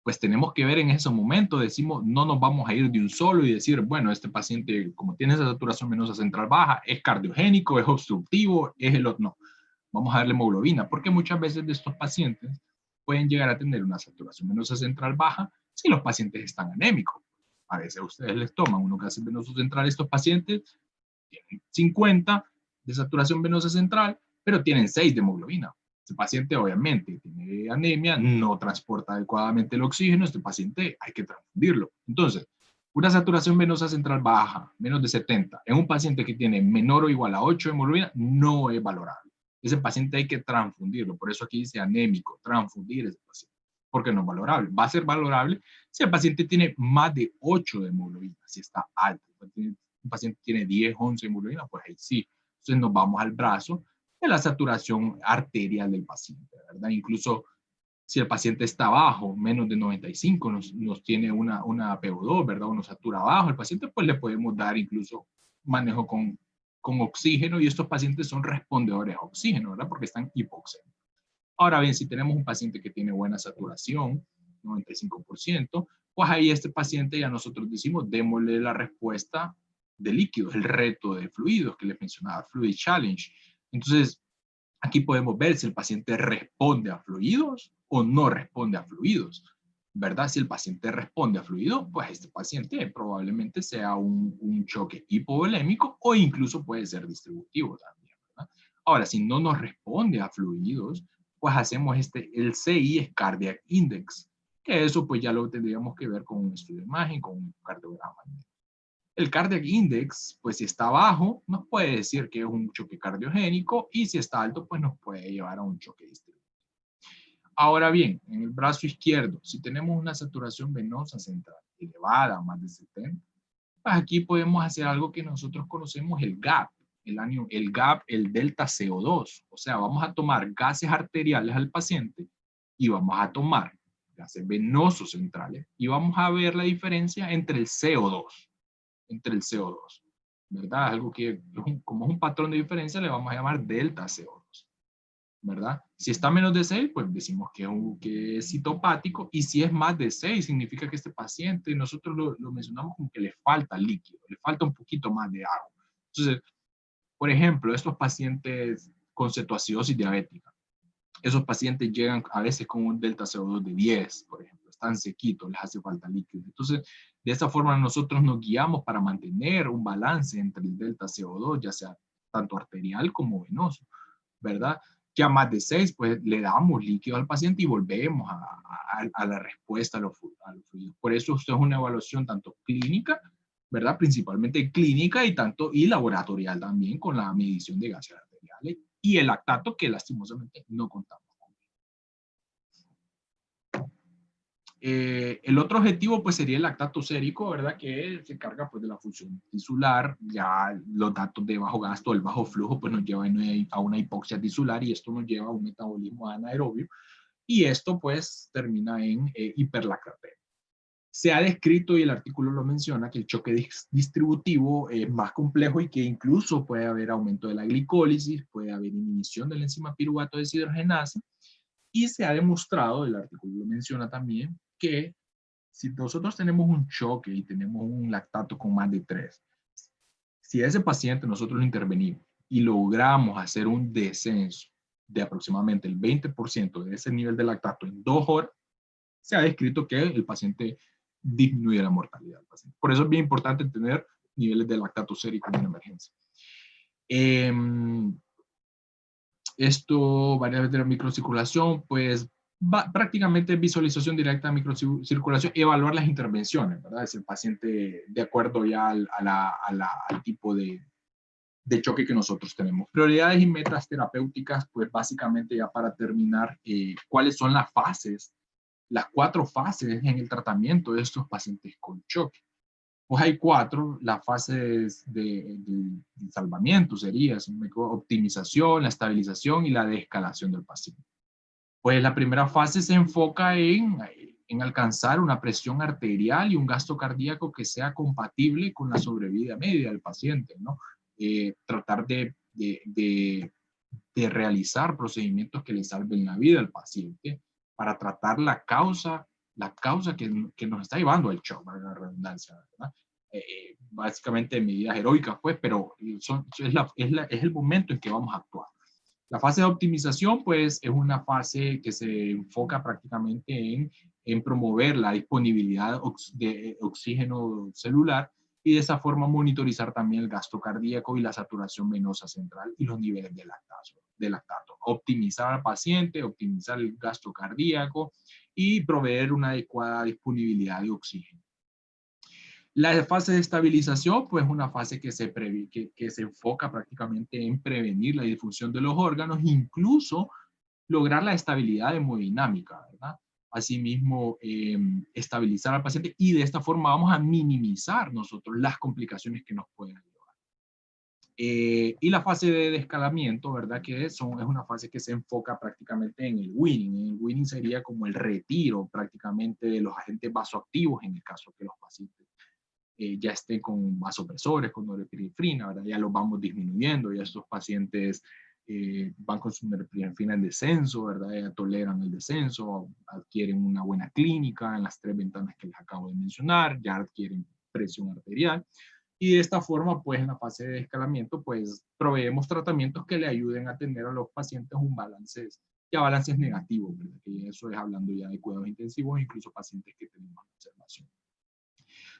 Pues tenemos que ver en ese momento, decimos, no nos vamos a ir de un solo y decir, bueno, este paciente como tiene esa saturación venosa central baja, es cardiogénico, es obstructivo, es el otro, no. Vamos a darle hemoglobina, porque muchas veces de estos pacientes pueden llegar a tener una saturación venosa central baja si los pacientes están anémicos. A veces ustedes les toman unos gases venosos centrales, estos pacientes tienen 50 de saturación venosa central, pero tienen 6 de hemoglobina. Este paciente obviamente tiene anemia, no transporta adecuadamente el oxígeno, este paciente hay que transfundirlo. Entonces, una saturación venosa central baja, menos de 70, en un paciente que tiene menor o igual a 8 de hemoglobina, no es valorable. Ese paciente hay que transfundirlo, por eso aquí dice anémico, transfundir ese paciente, porque no es valorable. Va a ser valorable si el paciente tiene más de 8 de hemoglobina, si está alto. Un paciente tiene 10, 11 de hemoglobina, pues ahí sí. Entonces nos vamos al brazo de la saturación arterial del paciente, ¿verdad? Incluso si el paciente está bajo, menos de 95, nos tiene una PO2, ¿verdad? O nos satura bajo el paciente, pues le podemos dar incluso manejo con oxígeno y estos pacientes son respondedores a oxígeno, ¿verdad? Porque están hipoxémicos. Ahora bien, si tenemos un paciente que tiene buena saturación, 95%, pues ahí este paciente ya nosotros decimos, démosle la respuesta de líquidos, el reto de fluidos que les mencionaba, Fluid Challenge. Entonces, aquí podemos ver si el paciente responde a fluidos o no responde a fluidos, ¿verdad? Si el paciente responde a fluidos, pues este paciente probablemente sea un choque hipovolémico o incluso puede ser distributivo también, ¿verdad? Ahora, si no nos responde a fluidos, pues hacemos el CI es Cardiac Index, que eso pues ya lo tendríamos que ver con un estudio de imagen, con un cardiograma. El Cardiac Index, pues si está bajo, nos puede decir que es un choque cardiogénico y si está alto, pues nos puede llevar a un choque distributivo. Ahora bien, en el brazo izquierdo, si tenemos una saturación venosa central elevada, más de 70, pues aquí podemos hacer algo que nosotros conocemos el GAP, el delta CO2. O sea, vamos a tomar gases arteriales al paciente y vamos a tomar gases venosos centrales y vamos a ver la diferencia entre el CO2, ¿verdad? Algo que, como es un patrón de diferencia, le vamos a llamar delta CO2, ¿verdad? Si está menos de 6, pues decimos que es citopático, y si es más de 6, significa que este paciente, nosotros lo mencionamos como que le falta líquido, le falta un poquito más de agua. Entonces, por ejemplo, estos pacientes con cetoacidosis diabética, esos pacientes llegan a veces con un delta CO2 de 10, por ejemplo, están sequitos, les hace falta líquido. Entonces, de esa forma nosotros nos guiamos para mantener un balance entre el delta CO2, ya sea tanto arterial como venoso, ¿verdad? Ya más de 6, pues le damos líquido al paciente y volvemos a la respuesta a los fluidos. Por eso esto es una evaluación tanto clínica, ¿verdad? Principalmente clínica y laboratorial también, con la medición de gases arteriales y el lactato, que lastimosamente no contamos con él. El otro objetivo pues sería el lactato sérico, ¿verdad? Que se encarga pues de la función tisular. Ya los datos de bajo gasto, el bajo flujo, pues nos lleva a una hipoxia tisular, y esto nos lleva a un metabolismo anaerobio, y esto pues termina en hiperlactatemia. Se ha descrito, y el artículo lo menciona, que el choque distributivo es más complejo y que incluso puede haber aumento de la glicólisis, puede haber inhibición de la enzima piruvato deshidrogenasa, y se ha demostrado, el artículo lo menciona también, que si nosotros tenemos un choque y tenemos un lactato con más de 3, si a ese paciente nosotros lo intervenimos y logramos hacer un descenso de aproximadamente el 20% de ese nivel de lactato en 2 horas, se ha descrito que el paciente disminuye la mortalidad del paciente. Por eso es bien importante tener niveles de lactato sérico en una emergencia. Esto, variables de la microcirculación, pues prácticamente visualización directa de microcirculación, evaluar las intervenciones, ¿verdad? Es el paciente de acuerdo ya al tipo de choque que nosotros tenemos. Prioridades y metas terapéuticas, pues básicamente ya para terminar, ¿cuáles son las 4 fases en el tratamiento de estos pacientes con choque? Pues hay 4, las fases de salvamiento sería optimización, la estabilización y la desescalación del paciente. Pues la primera fase se enfoca en alcanzar una presión arterial y un gasto cardíaco que sea compatible con la sobrevida media del paciente, ¿no? Tratar de realizar procedimientos que le salven la vida al paciente para tratar la causa que nos está llevando al shock, para la redundancia, ¿verdad? Básicamente medidas heroicas, pues, pero es el momento en que vamos a actuar. La fase de optimización, pues, es una fase que se enfoca prácticamente en promover la disponibilidad de oxígeno celular, y de esa forma monitorizar también el gasto cardíaco y la saturación venosa central y los niveles de lactato. Optimizar al paciente, optimizar el gasto cardíaco y proveer una adecuada disponibilidad de oxígeno. La fase de estabilización, pues una fase que se enfoca prácticamente en prevenir la disfunción de los órganos, incluso lograr la estabilidad hemodinámica, ¿verdad? Asimismo, estabilizar al paciente, y de esta forma vamos a minimizar nosotros las complicaciones que nos pueden llevar. Y la fase de desescalamiento, ¿verdad? Que es una fase que se enfoca prácticamente en el weaning. El weaning sería como el retiro prácticamente de los agentes vasoactivos en el caso que los pacientes ya estén con vasopresores, con norepinefrina, ¿verdad? Ya los vamos disminuyendo, ya estos pacientes van con su norepinefrina en descenso, ¿verdad? Ya toleran el descenso, adquieren una buena clínica en las 3 ventanas que les acabo de mencionar, ya adquieren presión arterial, Y de esta forma, pues en la fase de escalamiento, pues proveemos tratamientos que le ayuden a tener a los pacientes un balance, ya balances negativos, ¿verdad? Que eso es hablando ya de cuidados intensivos, incluso pacientes que tenemos observación.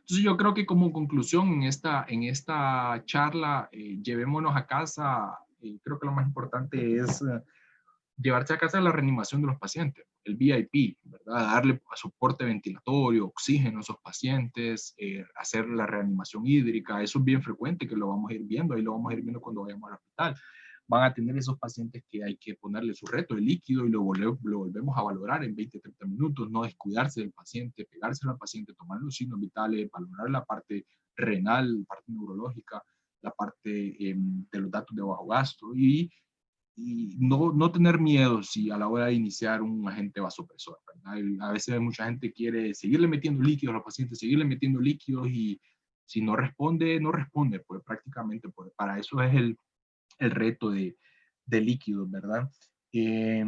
Entonces yo creo que como conclusión en esta charla, llevémonos a casa, creo que lo más importante es llevarse a casa la reanimación de los pacientes, el VIP, ¿verdad? Darle soporte ventilatorio, oxígeno a esos pacientes, hacer la reanimación hídrica, eso es bien frecuente que lo vamos a ir viendo, ahí lo vamos a ir viendo cuando vayamos al hospital. Van a tener esos pacientes que hay que ponerle su reto de líquido y lo volvemos a valorar en 20-30 minutos, no descuidarse del paciente, pegárselo al paciente, tomar los signos vitales, valorar la parte renal, la parte neurológica, la parte de los datos de bajo gasto y no tener miedo si a la hora de iniciar un agente vasopresor, ¿verdad? A veces mucha gente quiere seguirle metiendo líquidos a los pacientes, seguirle metiendo líquidos y si no responde, no responde, pues prácticamente pues, para eso es el reto de líquidos, ¿verdad? Y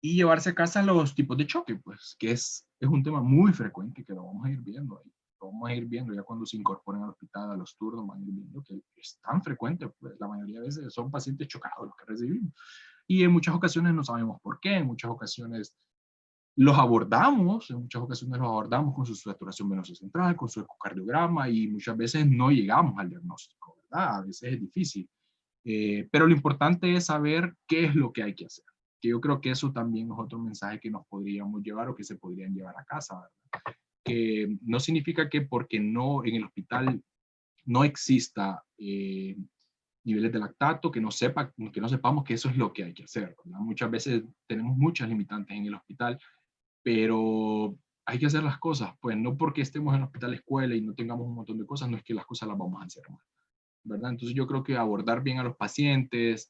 llevarse a casa los tipos de choque, pues, que es un tema muy frecuente que lo vamos a ir viendo ahí. Lo vamos a ir viendo ya cuando se incorporen al hospital, a los turnos, van a ir viendo que es tan frecuente, pues la mayoría de veces son pacientes chocados los que recibimos. Y en muchas ocasiones no sabemos por qué, en muchas ocasiones los abordamos, con su saturación venosa central, con su ecocardiograma y muchas veces no llegamos al diagnóstico, ¿verdad? A veces es difícil. Pero lo importante es saber qué es lo que hay que hacer. Que yo creo que eso también es otro mensaje que nos podríamos llevar o que se podrían llevar a casa, ¿verdad? Que no significa que porque no en el hospital no exista niveles de lactato, que no sepamos que eso es lo que hay que hacer, ¿verdad? Muchas veces tenemos muchas limitantes en el hospital, pero hay que hacer las cosas, pues no porque estemos en el hospital escuela y no tengamos un montón de cosas, no es que las cosas las vamos a hacer mal, ¿verdad? Entonces yo creo que abordar bien a los pacientes,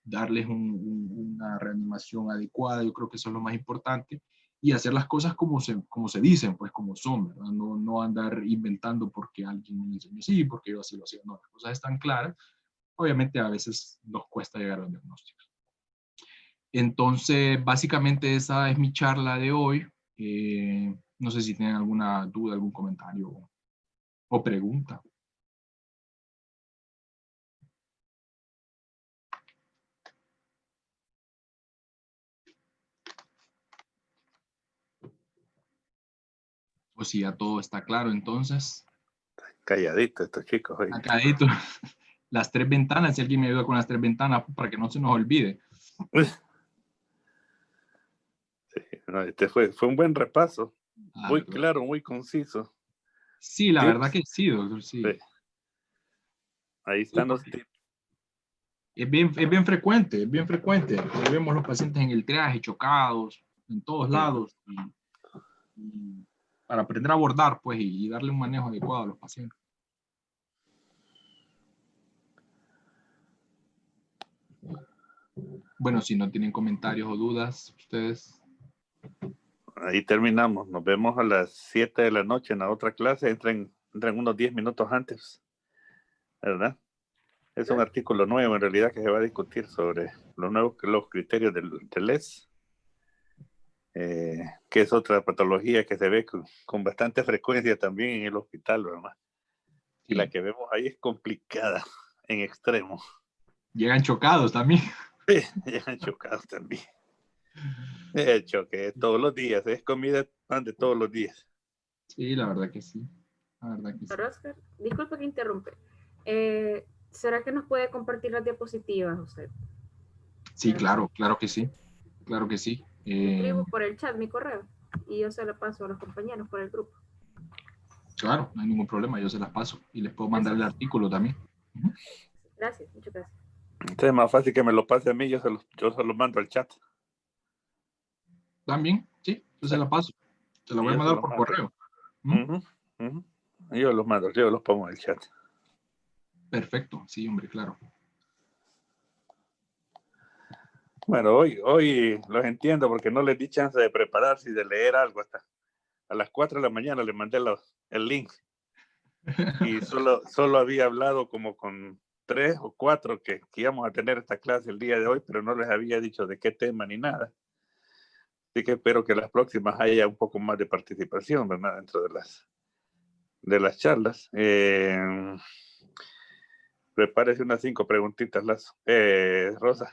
darles una reanimación adecuada, yo creo que eso es lo más importante, y hacer las cosas como se dicen, pues como son, ¿verdad? No andar inventando porque alguien me enseñó así, porque yo así lo hacía, no, las cosas están claras, obviamente a veces nos cuesta llegar a los diagnósticos. Entonces, básicamente esa es mi charla de hoy. No sé si tienen alguna duda, algún comentario o pregunta. O si ya todo está claro, entonces. Calladito estos chicos hoy. Acadito. Las 3 ventanas, si alguien me ayuda con las 3 ventanas para que no se nos olvide. Sí, no, fue un buen repaso. Muy ¿Verdad? claro, muy conciso. Sí, la Tips. verdad que sí, doctor, sí. Sí. Ahí están los tips. Es bien frecuente, es bien frecuente. Vemos los pacientes en el triaje, chocados, en todos lados. Y para aprender a abordar, pues, y darle un manejo adecuado a los pacientes. Bueno, si no tienen comentarios o dudas, ustedes. Ahí terminamos. Nos vemos a las 7 de la noche en la otra clase. Entren unos 10 minutos antes, ¿verdad? Es un artículo nuevo en realidad que se va a discutir sobre los criterios del LES, que es otra patología que se ve con bastante frecuencia también en el hospital, ¿verdad? Y la que vemos ahí es complicada en extremo. Llegan chocados también. Sí, llegan chocados también. De hecho, que todos los días, es comida pan de todos los días. Sí, la verdad que sí. La verdad que sí. Oscar, disculpe que interrumpe. ¿Será que nos puede compartir las diapositivas usted? Sí, claro que sí. Claro que sí. Escribo por el chat mi correo y yo se lo paso a los compañeros por el grupo. Claro, no hay ningún problema, yo se las paso y les puedo mandar el artículo también. Gracias, muchas gracias. Entonces es más fácil que me lo pase a mí, yo se lo mando al chat. También, sí, yo se la paso. Se la voy a mandar por correo. Yo los mando, yo los pongo en el chat. Perfecto, sí, hombre, claro. Bueno, hoy los entiendo porque no les di chance de prepararse y de leer algo hasta a las 4 de la mañana les mandé el link. Y solo había hablado como con 3 o 4 que íbamos a tener esta clase el día de hoy, pero no les había dicho de qué tema ni nada. Así que espero que las próximas haya un poco más de participación, ¿verdad? Dentro de de las charlas. Prepárese unas 5 preguntitas, Lazo. Rosa.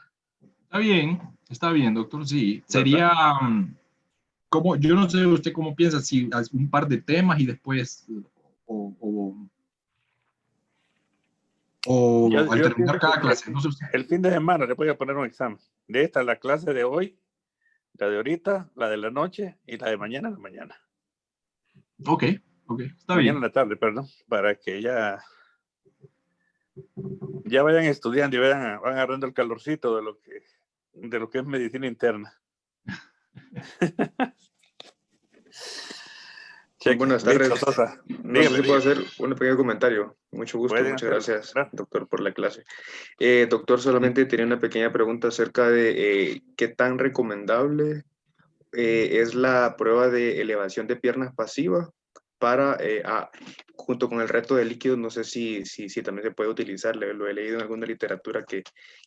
Está bien, doctor. Sí, sería como, yo no sé usted cómo piensa, si un par de temas y después, al Yo terminar pienso cada que clase. No sé usted. el fin de semana le voy a poner un examen. De esta, la clase de hoy, la de ahorita, la de la noche y la de mañana en la mañana. Ok, está Mañana bien. en la tarde, perdón, para que ya vayan estudiando y van agarrando el calorcito de lo que es medicina interna. Muy buenas tardes. Listo, Sosa. No sé si puedo hacer un pequeño comentario. Mucho gusto, Pueden muchas hacerlo, gracias, claro. doctor, por la clase. Doctor, solamente tenía una pequeña pregunta acerca de qué tan recomendable es la prueba de elevación de piernas pasiva para, junto con el reto de líquidos, no sé si también se puede utilizar. Lo he leído en alguna literatura que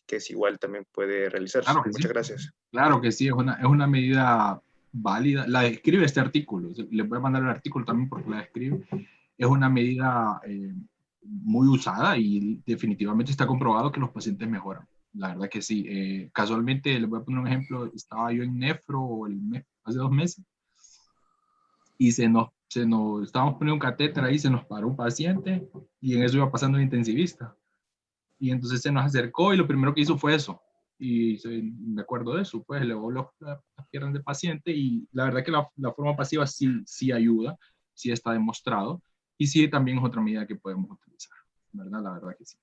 es igual, también puede realizarse. Claro que Muchas sí. gracias. Claro que sí, es una medida válida. La describe este artículo. Le voy a mandar el artículo también porque la describe. Es una medida muy usada y definitivamente está comprobado que los pacientes mejoran. La verdad que sí. Casualmente, les voy a poner un ejemplo. Estaba yo en Nefro hace 2 meses y estábamos poniendo un catéter ahí, se nos paró un paciente y en eso iba pasando un intensivista. Y entonces se nos acercó y lo primero que hizo fue eso. Y me acuerdo de eso, pues elevó las piernas del paciente y la verdad que la forma pasiva sí ayuda, sí está demostrado y sí también es otra medida que podemos utilizar, ¿verdad? La verdad que sí.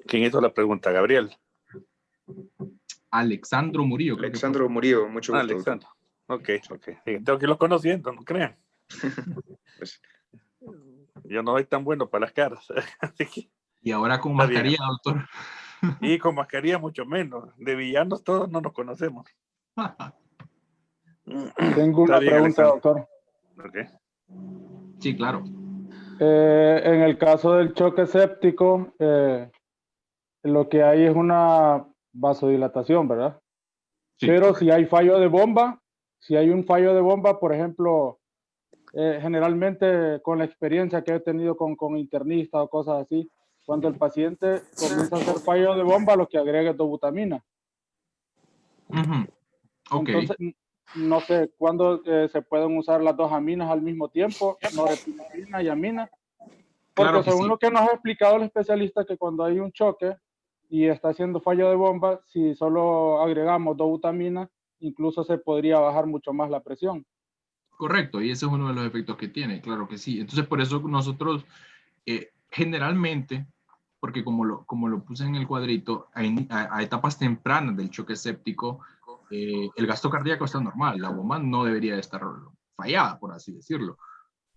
¿Quién hizo la pregunta? Gabriel. Alexandro Murillo, creo que fue. Alexandro Murillo, mucho gusto. Alexandro. Ok. Tengo que irlos conociendo, no crean. Pues, Yo no soy tan bueno para las caras. Así que, Y ahora con está bien. mascarilla, doctor. Y con mascarilla mucho menos. De villanos todos no nos conocemos. Tengo una Está bien, pregunta, Alexandro. doctor. Okay. Sí, claro. En el caso del choque séptico, lo que hay es una vasodilatación, ¿verdad? Sí, Pero correcto. si hay fallo de bomba, si hay un fallo de bomba, por ejemplo, generalmente con la experiencia que he tenido con internistas o cosas así, cuando el paciente comienza a hacer fallo de bomba, lo que agrega es dobutamina. Ok. Entonces, no sé cuándo se pueden usar las dos aminas al mismo tiempo, norepinefrina y amina. Porque Claro que según sí. lo que nos ha explicado el especialista, que cuando hay un choque y está haciendo fallo de bomba, si solo agregamos dobutamina, incluso se podría bajar mucho más la presión. Correcto, y ese es uno de los efectos que tiene, claro que sí. Entonces, por eso nosotros generalmente, porque como lo puse en el cuadrito, a etapas tempranas del choque séptico, el gasto cardíaco está normal, la bomba no debería estar fallada, por así decirlo.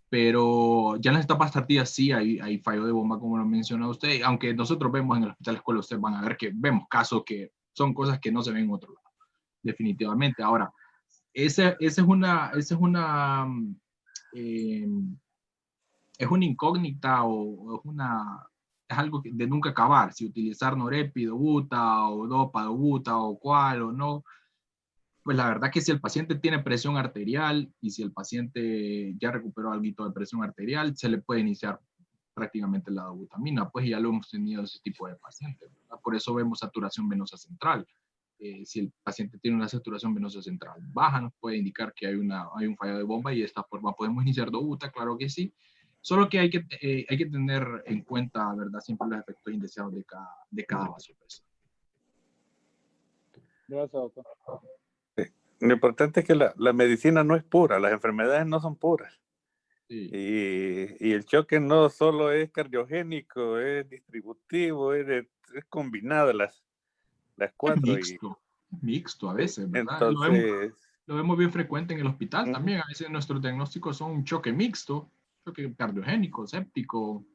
Pero ya en las etapas tardías sí hay fallo de bomba, como lo menciona usted, aunque nosotros vemos en el hospital escuela, ustedes van a ver que vemos casos que son cosas que no se ven en otro lado, definitivamente. Ahora, esa es una incógnita o es algo de nunca acabar, si utilizar norepidobuta o dopadobuta o cuál o no. Pues la verdad que si el paciente tiene presión arterial y si el paciente ya recuperó algo de presión arterial, se le puede iniciar prácticamente la dobutamina, pues ya lo hemos tenido ese tipo de pacientes, ¿verdad? Por eso vemos saturación venosa central. Si el paciente tiene una saturación venosa central baja, nos puede indicar que hay un fallo de bomba y de esta forma podemos iniciar dobuta, claro que sí. Solo que hay que tener en cuenta, ¿verdad? Siempre los efectos indeseados de cada vasopresor. Gracias, doctor. Lo importante es que la medicina no es pura, las enfermedades no son puras. Sí. Y el choque no solo es cardiogénico, es distributivo, es combinado las cuatro. Mixto a veces, ¿verdad? Entonces, Lo vemos bien frecuente en el hospital también. A veces nuestros diagnósticos son un choque mixto, choque cardiogénico, séptico,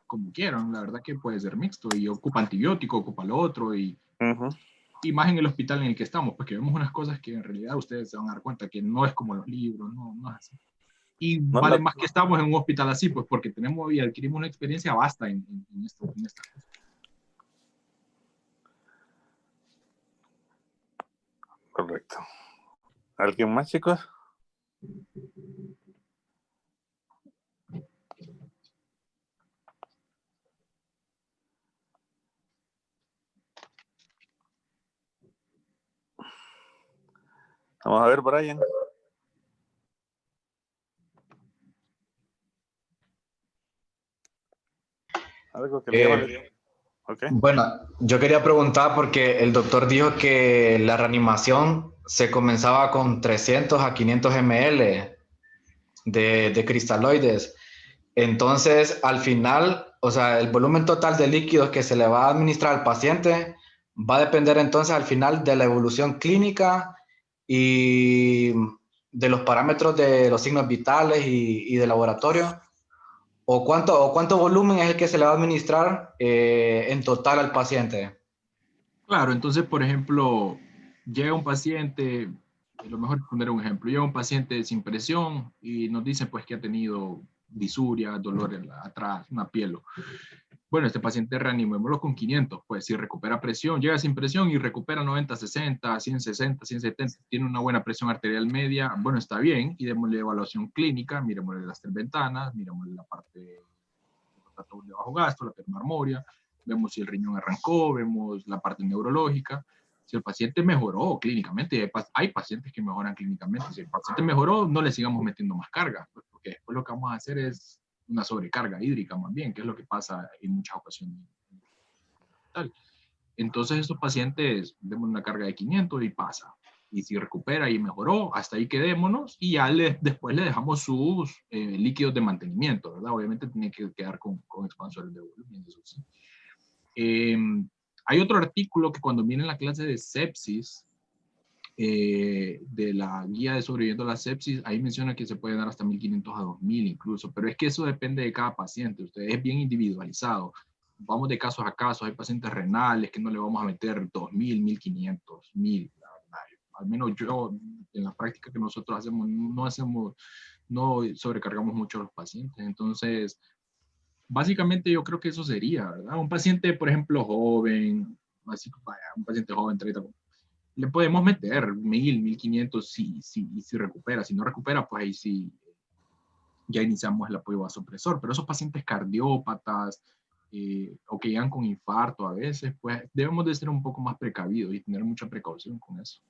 como quieran. La verdad que puede ser mixto y ocupa antibiótico, ocupa lo otro y más en el hospital en el que estamos, porque vemos unas cosas que en realidad ustedes se van a dar cuenta que no es como los libros, no es así. Y vale más que estamos en un hospital así, pues porque tenemos y adquirimos una experiencia vasta en esta cosa. Correcto. ¿Alguien más, chicos? Vamos a ver, Brian. Algo que le llama la atención. Okay. Bueno, yo quería preguntar porque el doctor dijo que la reanimación se comenzaba con 300 a 500 ml de cristaloides. Entonces, al final, o sea, el volumen total de líquidos que se le va a administrar al paciente va a depender entonces al final de la evolución clínica y de los parámetros de los signos vitales y de laboratorio. ¿O cuánto volumen es el que se le va a administrar en total al paciente? Claro, entonces, por ejemplo, llega un paciente, lo mejor es poner un ejemplo, llega un paciente sin presión y nos dice pues que ha tenido disuria, dolor atrás, una piel. Bueno, este paciente reanimémoslo con 500, pues si recupera presión, llega sin presión y recupera 90, 60, 160, 170, tiene una buena presión arterial media, bueno, está bien, y démosle evaluación clínica, miremosle las 3 ventanas, miremosle la parte de bajo gasto, la perna armoria, vemos si el riñón arrancó, vemos la parte neurológica, si el paciente mejoró clínicamente, hay pacientes que mejoran clínicamente, si el paciente mejoró, no le sigamos metiendo más carga, pues, porque después lo que vamos a hacer es una sobrecarga hídrica más bien, que es lo que pasa en muchas ocasiones. Entonces estos pacientes, demos una carga de 500 y pasa. Y si recupera y mejoró, hasta ahí quedémonos y ya después le dejamos sus líquidos de mantenimiento, ¿verdad? Obviamente tiene que quedar con expansores de volumen, eso sí. Hay otro artículo que cuando viene en la clase de sepsis, de la guía de sobreviviendo a la sepsis, ahí menciona que se puede dar hasta 1500 a 2000 incluso, pero es que eso depende de cada paciente, es bien individualizado. Vamos de casos a casos, hay pacientes renales que no le vamos a meter 2000, 1500, 1000, la verdad. Al menos yo, en la práctica que nosotros hacemos, no sobrecargamos mucho a los pacientes, entonces, básicamente yo creo que eso sería, ¿verdad? Un paciente, por ejemplo, joven, así, un paciente joven, 30, le podemos meter 1000, 1500 si recupera. Si no recupera, pues ahí sí ya iniciamos el apoyo vasopresor. Pero esos pacientes cardiópatas o que llegan con infarto a veces, pues debemos de ser un poco más precavidos y tener mucha precaución con eso.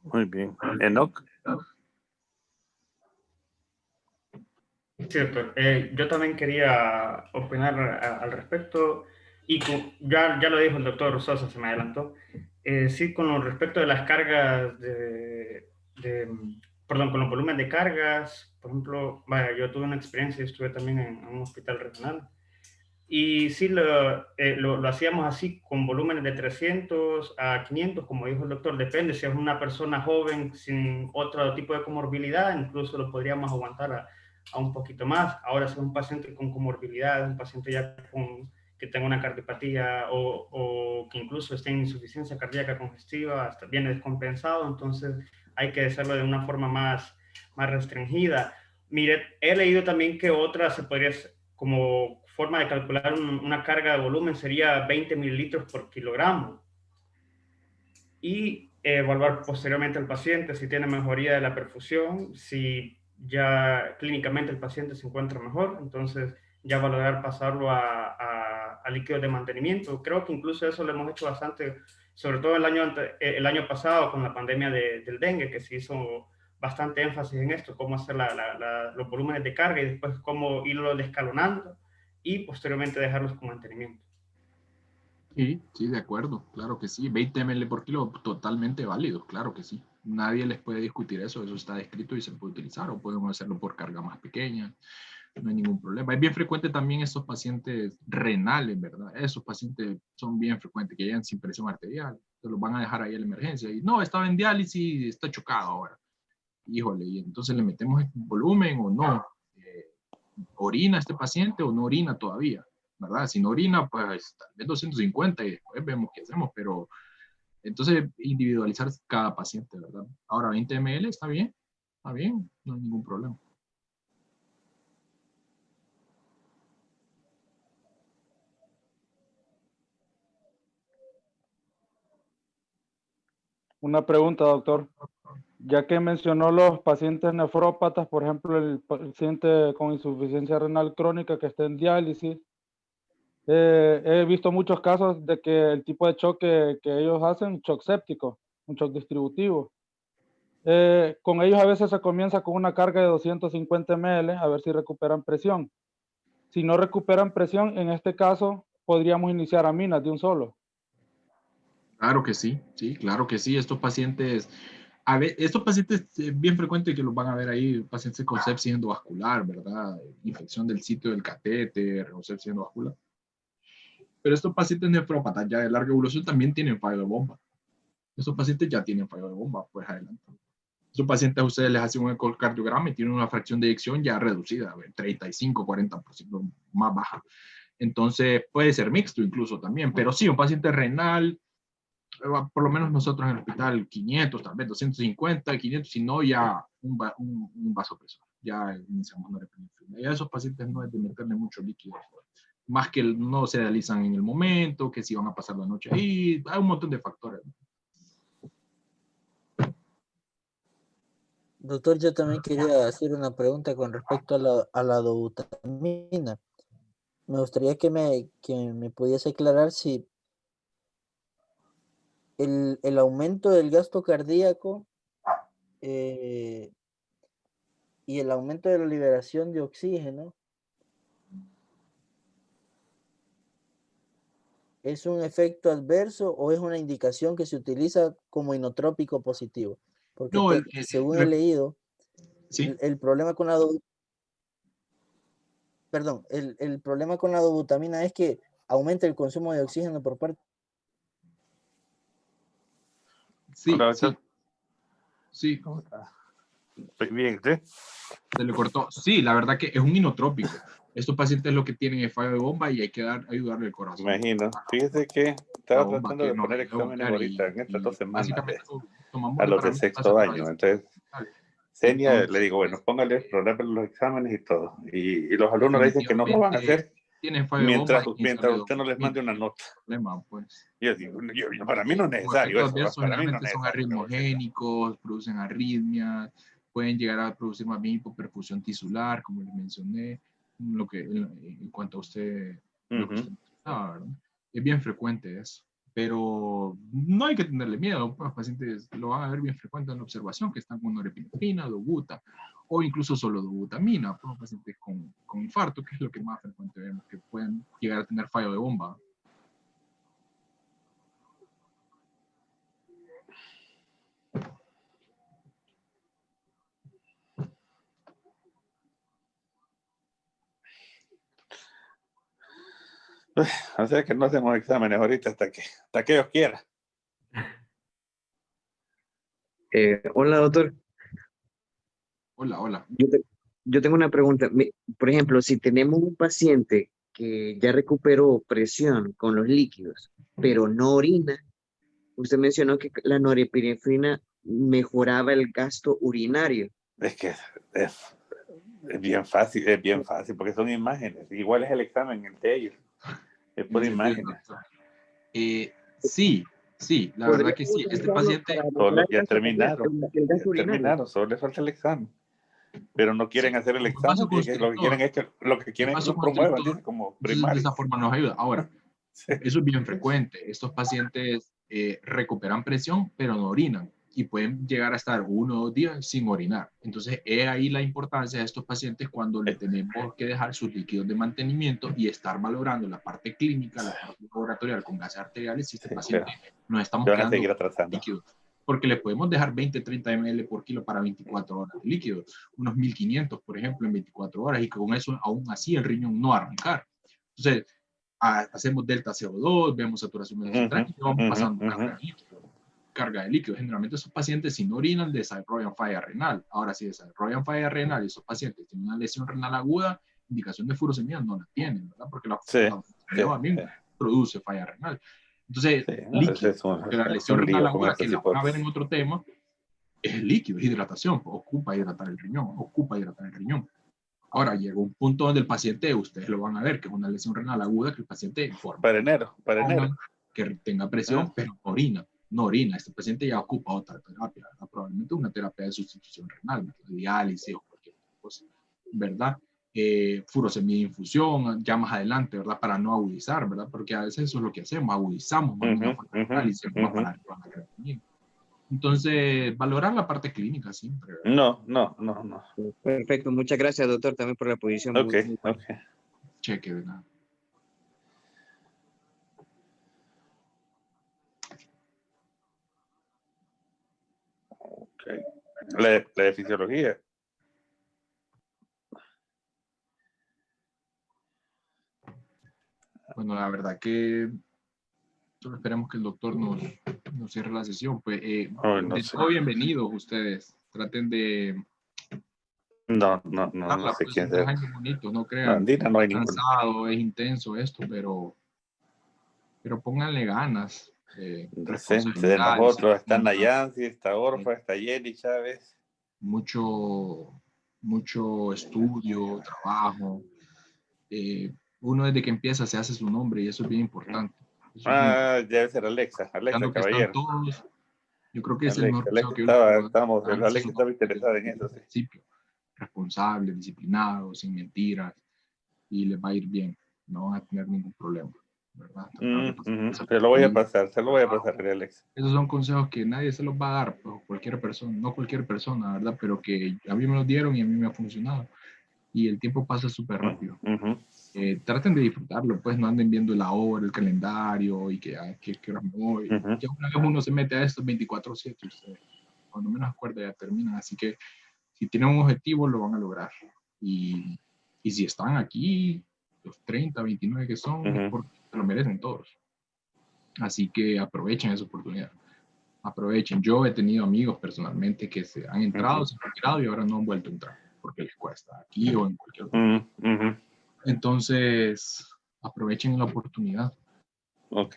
Muy bien. Enoch. Cierto. Yo también quería opinar al respecto y ya lo dijo el doctor Sosa, se me adelantó. Sí, con respecto de las cargas perdón, con los volúmenes de cargas, por ejemplo, vaya, yo tuve una experiencia, estuve también en un hospital regional y sí lo hacíamos así con volúmenes de 300 a 500, como dijo el doctor, depende si es una persona joven sin otro tipo de comorbilidad, incluso lo podríamos aguantar a un poquito más. Ahora, si es un paciente con comorbilidad, un paciente ya que tenga una cardiopatía o que incluso esté en insuficiencia cardíaca congestiva, hasta viene descompensado, entonces hay que hacerlo de una forma más restringida. Mire, he leído también que otra se podría, como forma de calcular una carga de volumen, sería 20 mililitros por kilogramo. Y evaluar posteriormente al paciente si tiene mejoría de la perfusión, si ya clínicamente el paciente se encuentra mejor, entonces ya valorar pasarlo a líquidos de mantenimiento. Creo que incluso eso lo hemos hecho bastante, sobre todo el año pasado con la pandemia del dengue, que se hizo bastante énfasis en esto, cómo hacer los volúmenes de carga y después cómo irlo escalonando y posteriormente dejarlos con mantenimiento. Sí, de acuerdo, claro que sí. 20 ml por kilo, totalmente válido, claro que sí. Nadie les puede discutir eso está descrito y se puede utilizar, o podemos hacerlo por carga más pequeña, no hay ningún problema. Es bien frecuente también estos pacientes renales, ¿verdad? Esos pacientes son bien frecuentes, que llegan sin presión arterial, se los van a dejar ahí a la emergencia y no, estaba en diálisis, está chocado ahora. Híjole, y entonces le metemos volumen o no. ¿Orina este paciente o no orina todavía? ¿Verdad? Si no orina, pues tal vez 250 y después vemos qué hacemos, pero entonces individualizar cada paciente, ¿verdad? Ahora 20 ml está bien, no hay ningún problema. Una pregunta, doctor. Ya que mencionó los pacientes nefrópatas, por ejemplo, el paciente con insuficiencia renal crónica que está en diálisis, he visto muchos casos de que el tipo de shock que ellos hacen, shock séptico, muchos distributivos. Con ellos a veces se comienza con una carga de 250 ml, a ver si recuperan presión. Si no recuperan presión, en este caso podríamos iniciar aminas de un solo. Claro que sí, sí, claro que sí. Estos pacientes es bien frecuente que los van a ver ahí, pacientes con sepsis endovascular, ¿verdad? Infección del sitio del catéter o sepsis endovascular. Pero estos pacientes nefrópatas ya de larga evolución también tienen fallo de bomba. Estos pacientes ya tienen fallo de bomba, pues adelante. Estos pacientes a ustedes les hacen un ecocardiograma y tienen una fracción de eyección ya reducida, 35, 40% más baja. Entonces puede ser mixto incluso también, pero sí, un paciente renal, por lo menos nosotros en el hospital 500, tal vez 250, 500, si no ya un vasopresor, ya iniciamos norepinefrina. Ya esos pacientes no es de meterle mucho líquido, más que no se realizan en el momento, que si van a pasar la noche ahí, hay un montón de factores. Doctor, yo también quería hacer una pregunta con respecto a la dobutamina. Me gustaría que me pudiese aclarar si el aumento del gasto cardíaco y el aumento de la liberación de oxígeno ¿es un efecto adverso o es una indicación que se utiliza como inotrópico positivo? Porque No, según he leído, sí. el problema con la el problema con la dobutamina es que aumenta el consumo de oxígeno por parte. Sí, Hola, sí. Sí. Bien, ¿sí? Se le cortó. Sí, la verdad que es un inotrópico. Estos pacientes lo que tienen es fallo de bomba y hay que ayudarle el corazón. Imagino. Fíjese que estaba tratando de poner exámenes ahorita en estas 2 semanas a los de sexto año. Entonces, Senia le digo, bueno, póngale, programe los exámenes y todo. Y los alumnos le dicen que no lo van a hacer mientras usted no les mande una nota. Pues. Yo digo, para mí no es necesario eso. Para mí no es son necesario. arritmogénicos, producen arritmias, pueden llegar a producir más bien hipoperfusión tisular, como les mencioné, en cuanto a usted, lo que usted mencionaba, ¿verdad? Es bien frecuente eso, pero no hay que tenerle miedo. Los pacientes lo van a ver bien frecuente en la observación, que están con norepinefrina, dobuta, o incluso solo dobutamina, por los pacientes con infarto, que es lo que más frecuente vemos, que pueden llegar a tener fallo de bomba. O sea que no hacemos exámenes ahorita hasta que ellos quieran. Hola, doctor. Hola. Yo tengo una pregunta. Por ejemplo, si tenemos un paciente que ya recuperó presión con los líquidos, pero no orina, usted mencionó que la norepinefrina mejoraba el gasto urinario. Es que es bien fácil, porque son imágenes. Igual es el examen entre ellos. Es por imágenes. Sí, la verdad que sí. Este paciente... Ya terminaron, solo le falta el examen. Pero no quieren hacer el examen, lo que quieren es que lo promuevan, dice, como primario. De esa forma nos ayuda. Ahora, eso es bien frecuente. Estos pacientes recuperan presión, pero no orinan. Y pueden llegar a estar 1 o 2 días sin orinar. Entonces, es ahí la importancia de estos pacientes cuando le tenemos que dejar sus líquidos de mantenimiento y estar valorando la parte clínica, la parte laboratorial con gases arteriales, si este paciente nos estamos quedando líquidos. Porque le podemos dejar 20, 30 ml por kilo para 24 horas de líquido, unos 1500, por ejemplo, en 24 horas, y con eso, aún así, el riñón no va a arrancar. Entonces, hacemos delta CO2, vemos saturación de y vamos pasando carga de líquido. Generalmente esos pacientes, si no orinan, desarrollan falla renal. Ahora, si desarrollan falla renal y esos pacientes tienen una lesión renal aguda, indicación de furosemia no la tienen, ¿verdad? Porque la furosemia produce falla renal. Entonces, líquido, porque la lesión renal aguda, que la van a ver en otro tema, es el líquido, es hidratación, ocupa hidratar el riñón. Ahora, llega un punto donde el paciente, ustedes lo van a ver, que es una lesión renal aguda, que el paciente forma. Para enero. Que tenga presión, pero no orina. Este paciente ya ocupa otra terapia, ¿verdad? Probablemente una terapia de sustitución renal, diálisis o cualquier cosa, ¿verdad? Furosemida de infusión, ya más adelante, ¿verdad? Para no agudizar, ¿verdad? Porque a veces eso es lo que hacemos, agudizamos más la falla renal y se va para arriba la creatinina. Entonces, valorar la parte clínica siempre. ¿verdad? No. Perfecto, muchas gracias, doctor, también por la posición. Ok, Muy buena. ok. Cheque, ¿verdad? Ok. La de fisiología. Bueno, la verdad que solo esperemos que el doctor nos cierre la sesión. Pues, No de sé. nuevo, bienvenidos ustedes. Traten de No sé pues quién son 3 sea. años bonitos, no No, crean. Andina no hay Es ninguno. cansado, es intenso esto, pero pónganle ganas, Decente de responsabilidad, nosotros. Está disciplina, Nayansi, está Orfa, está Jenny Chávez. mucho estudio, trabajo. Uno desde que empieza se hace su nombre y eso es bien importante. Eso es muy Debe ser Alexa importante que están Caballero. todos. Yo creo que es el mejor consejo que yo les puedo dar. Háganse Alexa su estaba nombre desde interesada en el eso, sí. principio. Responsables, disciplinados, sin mentiras, y les va a ir bien. No van a tener ningún problema, ¿verdad? Tratar de pasar esa Se lo voy a línea. pasar, Alexa. Esos son consejos que nadie se los va a dar, pues, cualquier persona, no cualquier persona, ¿verdad? Pero que a mí me los dieron y a mí me ha funcionado. Y el tiempo pasa súper rápido. Traten de disfrutarlo, pues no anden viendo la hora, el calendario y que hora me voy. Ya una vez uno se mete a estos 24/7, ustedes, cuando menos acuerda ya terminan. Así que si tienen un objetivo, lo van a lograr. Y si están aquí, los 30, 29 que son, es porque se lo merecen todos. Así que aprovechen esa oportunidad. Aprovechen. Yo he tenido amigos personalmente que se han entrado, se han retirado y ahora no han vuelto a entrar porque les cuesta aquí o en cualquier otro. Entonces, aprovechen la oportunidad. Ok.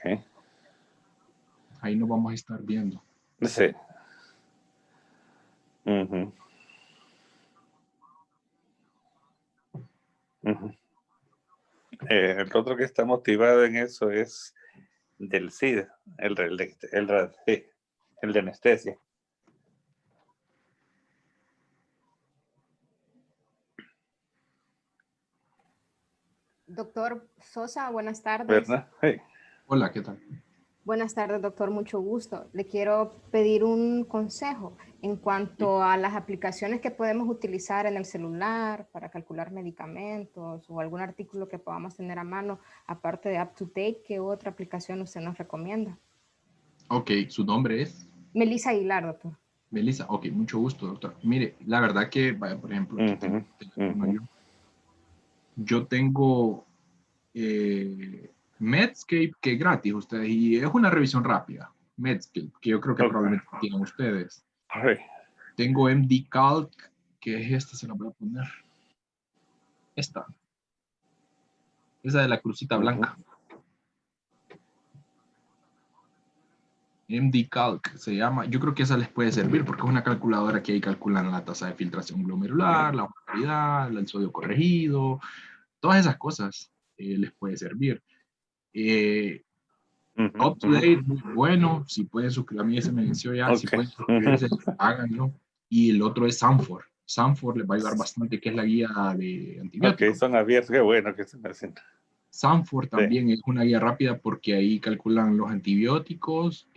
Ahí nos vamos a estar viendo. Sí. El otro que está motivado en eso es del SIDA, el de anestesia. Doctor Sosa, buenas tardes. ¿Verdad? Sí. Hola, ¿qué tal? Buenas tardes, doctor, mucho gusto. Le quiero pedir un consejo en cuanto a las aplicaciones que podemos utilizar en el celular para calcular medicamentos o algún artículo que podamos tener a mano, aparte de UpToDate. ¿Qué otra aplicación usted nos recomienda? Ok, ¿su nombre es? Melissa Aguilar, doctor. Melissa, ok, mucho gusto, doctor. Mire, la verdad que, vaya, por ejemplo, aquí tengo yo tengo Medscape, que es gratis ustedes, y es una revisión rápida. Medscape, que yo creo que probablemente tienen ustedes. Tengo MDCalc, que es esta, se la voy a poner. Esta. Esa de la crucita blanca. MDCalc se llama. Yo creo que esa les puede servir porque es una calculadora que ahí calculan la tasa de filtración glomerular, la osmolalidad, el sodio corregido, todas esas cosas les puede servir. UpToDate, muy bueno. Si pueden suscribirse, a mí se me venció ya. Si pueden suscribirse, háganlo. Y el otro es Sanfor. Sanfor les va a ayudar bastante, que es la guía de antibióticos. Ok, son abiertos, qué bueno que se me hacen. Sanfor también es una guía rápida porque ahí calculan los antibióticos,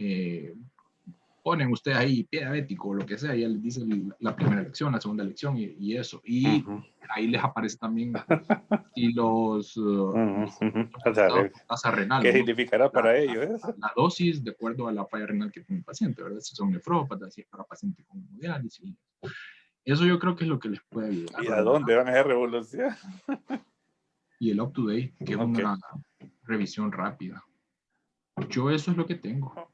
ponen ustedes ahí pie diabético o lo que sea, ya les dice la primera lección, la segunda lección y eso. Y ahí les aparece también si los tasa renal. ¿Qué significará para ellos? La dosis de acuerdo a la falla renal que tiene el paciente, ¿verdad? Si son nefrópatas, si es para paciente con hemodiálisis. Eso yo creo que es lo que les puede ayudar. ¿Y a dónde van a hacer revolución? Y el UpToDate, que es una revisión rápida. Yo eso es lo que tengo.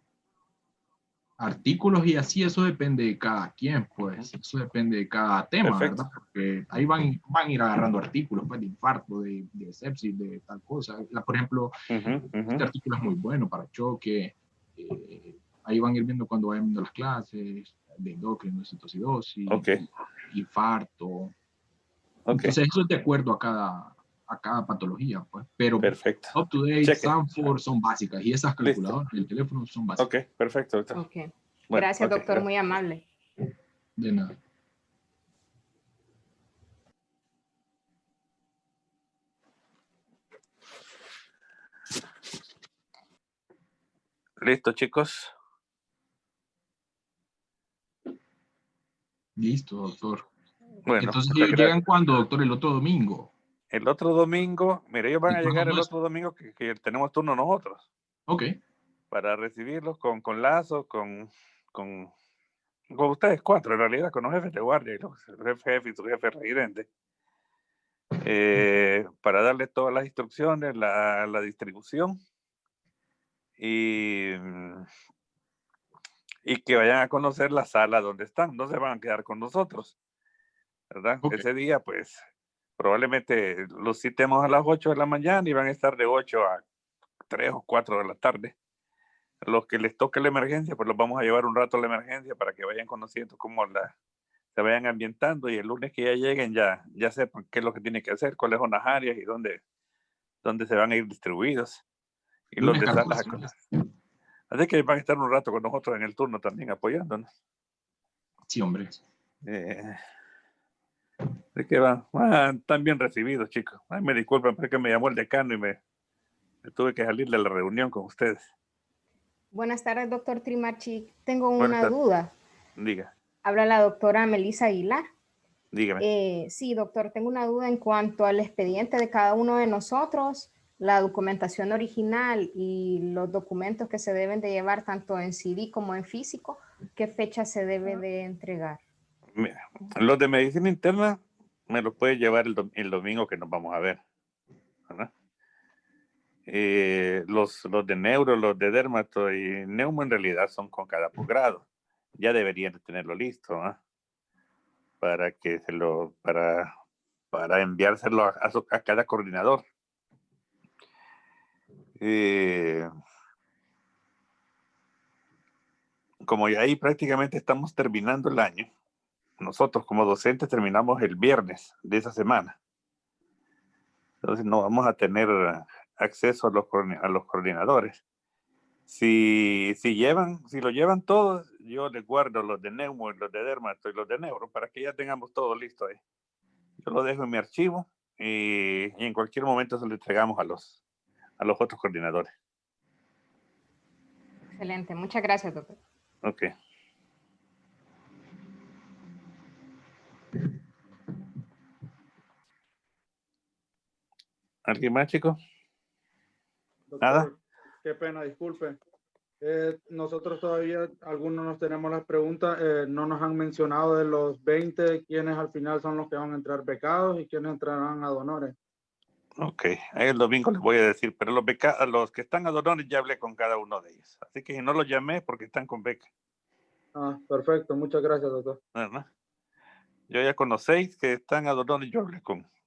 Artículos y así, eso depende de cada quien, pues. Eso depende de cada tema, ¿verdad? Porque ahí van a ir agarrando artículos, pues, de infarto, de sepsis, de tal cosa. Por ejemplo, este artículo es muy bueno para choque. Ahí van a ir viendo cuando vayan viendo las clases de endocrino, citocidosis, infarto. Entonces, eso es de acuerdo a cada patología, pues. Pero UpToDate, Sanfor son básicas y esas calculadoras del teléfono son básicas. Ok, perfecto. Okay. Bueno, gracias, doctor, muy amable. De nada. Listo, chicos. Listo, doctor. Bueno, Entonces, muchas ¿ellos llegan gracias. cuándo, doctor? El otro domingo. El otro domingo, mire, ellos van ¿Y a cuándo llegar el no es? otro domingo que tenemos turno nosotros. Ok. Para recibirlos con Lazo, con ustedes cuatro, en realidad, con los jefes de guardia y los jefes y su jefe residente, para darles todas las instrucciones, la distribución y que vayan a conocer la sala donde están, no se van a quedar con nosotros, ¿verdad? Ok. Ese día, pues, probablemente los citemos a las 8 de la mañana y van a estar de 8 a 3 o 4 de la tarde. Los que les toque la emergencia, pues los vamos a llevar un rato a la emergencia para que vayan conociendo cómo se vayan ambientando y el lunes que ya lleguen ya sepan qué es lo que tienen que hacer, cuáles son las áreas y dónde se van a ir distribuidos. Y los Lunes de salas. 14. Así que van a estar un rato con nosotros en el turno también apoyándonos. Sí, hombre. Así que están bien recibidos, chicos. Ay, me disculpan, pero es que me llamó el decano y me tuve que salir de la reunión con ustedes. Buenas tardes, doctor Trimarchi. Tengo Buenas una tardes. duda. Diga, Habla la doctora Melissa Aguilar. dígame. Sí, doctor, tengo una duda en cuanto al expediente de cada uno de nosotros, la documentación original y los documentos que se deben de llevar tanto en CD como en físico. ¿Qué fecha se debe de entregar? Mira, los de medicina interna me los puede llevar el domingo que nos vamos a ver, ¿verdad? Los de neuro, los de dermato y neumo en realidad son con cada posgrado. Ya deberían de tenerlo listo, ¿no? Para que para enviárselo a cada coordinador. Como ya ahí prácticamente estamos terminando el año, nosotros como docentes terminamos el viernes de esa semana. Entonces no vamos a tener acceso a los coordinadores. Si lo llevan todos, yo les guardo los de neumo, los de dermato y los de neuro para que ya tengamos todo listo ahí. Yo lo dejo en mi archivo y en cualquier momento se lo entregamos a los otros coordinadores. Excelente, muchas gracias, doctor. Ok. ¿Alguien más, chicos? ¿Nada? Doctor, qué pena, disculpe. Nosotros todavía, algunos nos tenemos las preguntas, no nos han mencionado de los 20, quiénes al final son los que van a entrar becados y quiénes entrarán a donores. Ok, ahí el domingo les voy a decir, pero los que están a donores ya hablé con cada uno de ellos. Así que si no los llamé porque están con beca. Ah, perfecto, muchas gracias, doctor. ¿Verdad? Yo ya con los 6 que están a donores, yo hablé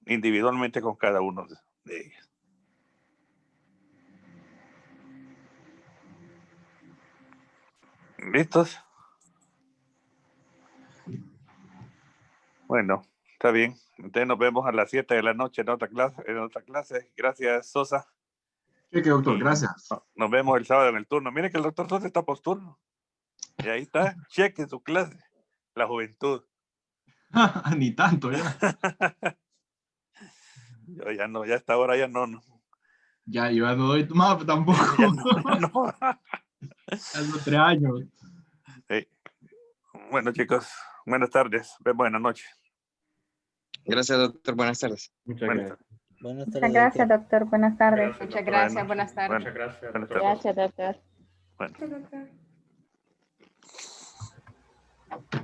individualmente con cada uno de ellos. ¿Listos? Bueno, está bien. Entonces nos vemos a las 7 de la noche en otra clase. Gracias, Sosa. Sí, doctor, gracias. Nos vemos el sábado en el turno. Mire que el doctor Sosa está posturno. Y ahí está, cheque su clase. La juventud. Ni tanto ya. Yo ya no, ya hasta ahora ya no. Ya, yo ya no doy más tampoco. No. Hace 3 años. Sí. Bueno, chicos, buenas tardes. Buenas noches. Gracias, doctor. Buenas tardes. Muchas gracias. Buenas Muchas tardes. gracias, doctor. Buenas tardes. Muchas gracias, buenas tardes. Muchas gracias, Buenas doctor. tardes. Gracias, doctor. Bueno. Doctor.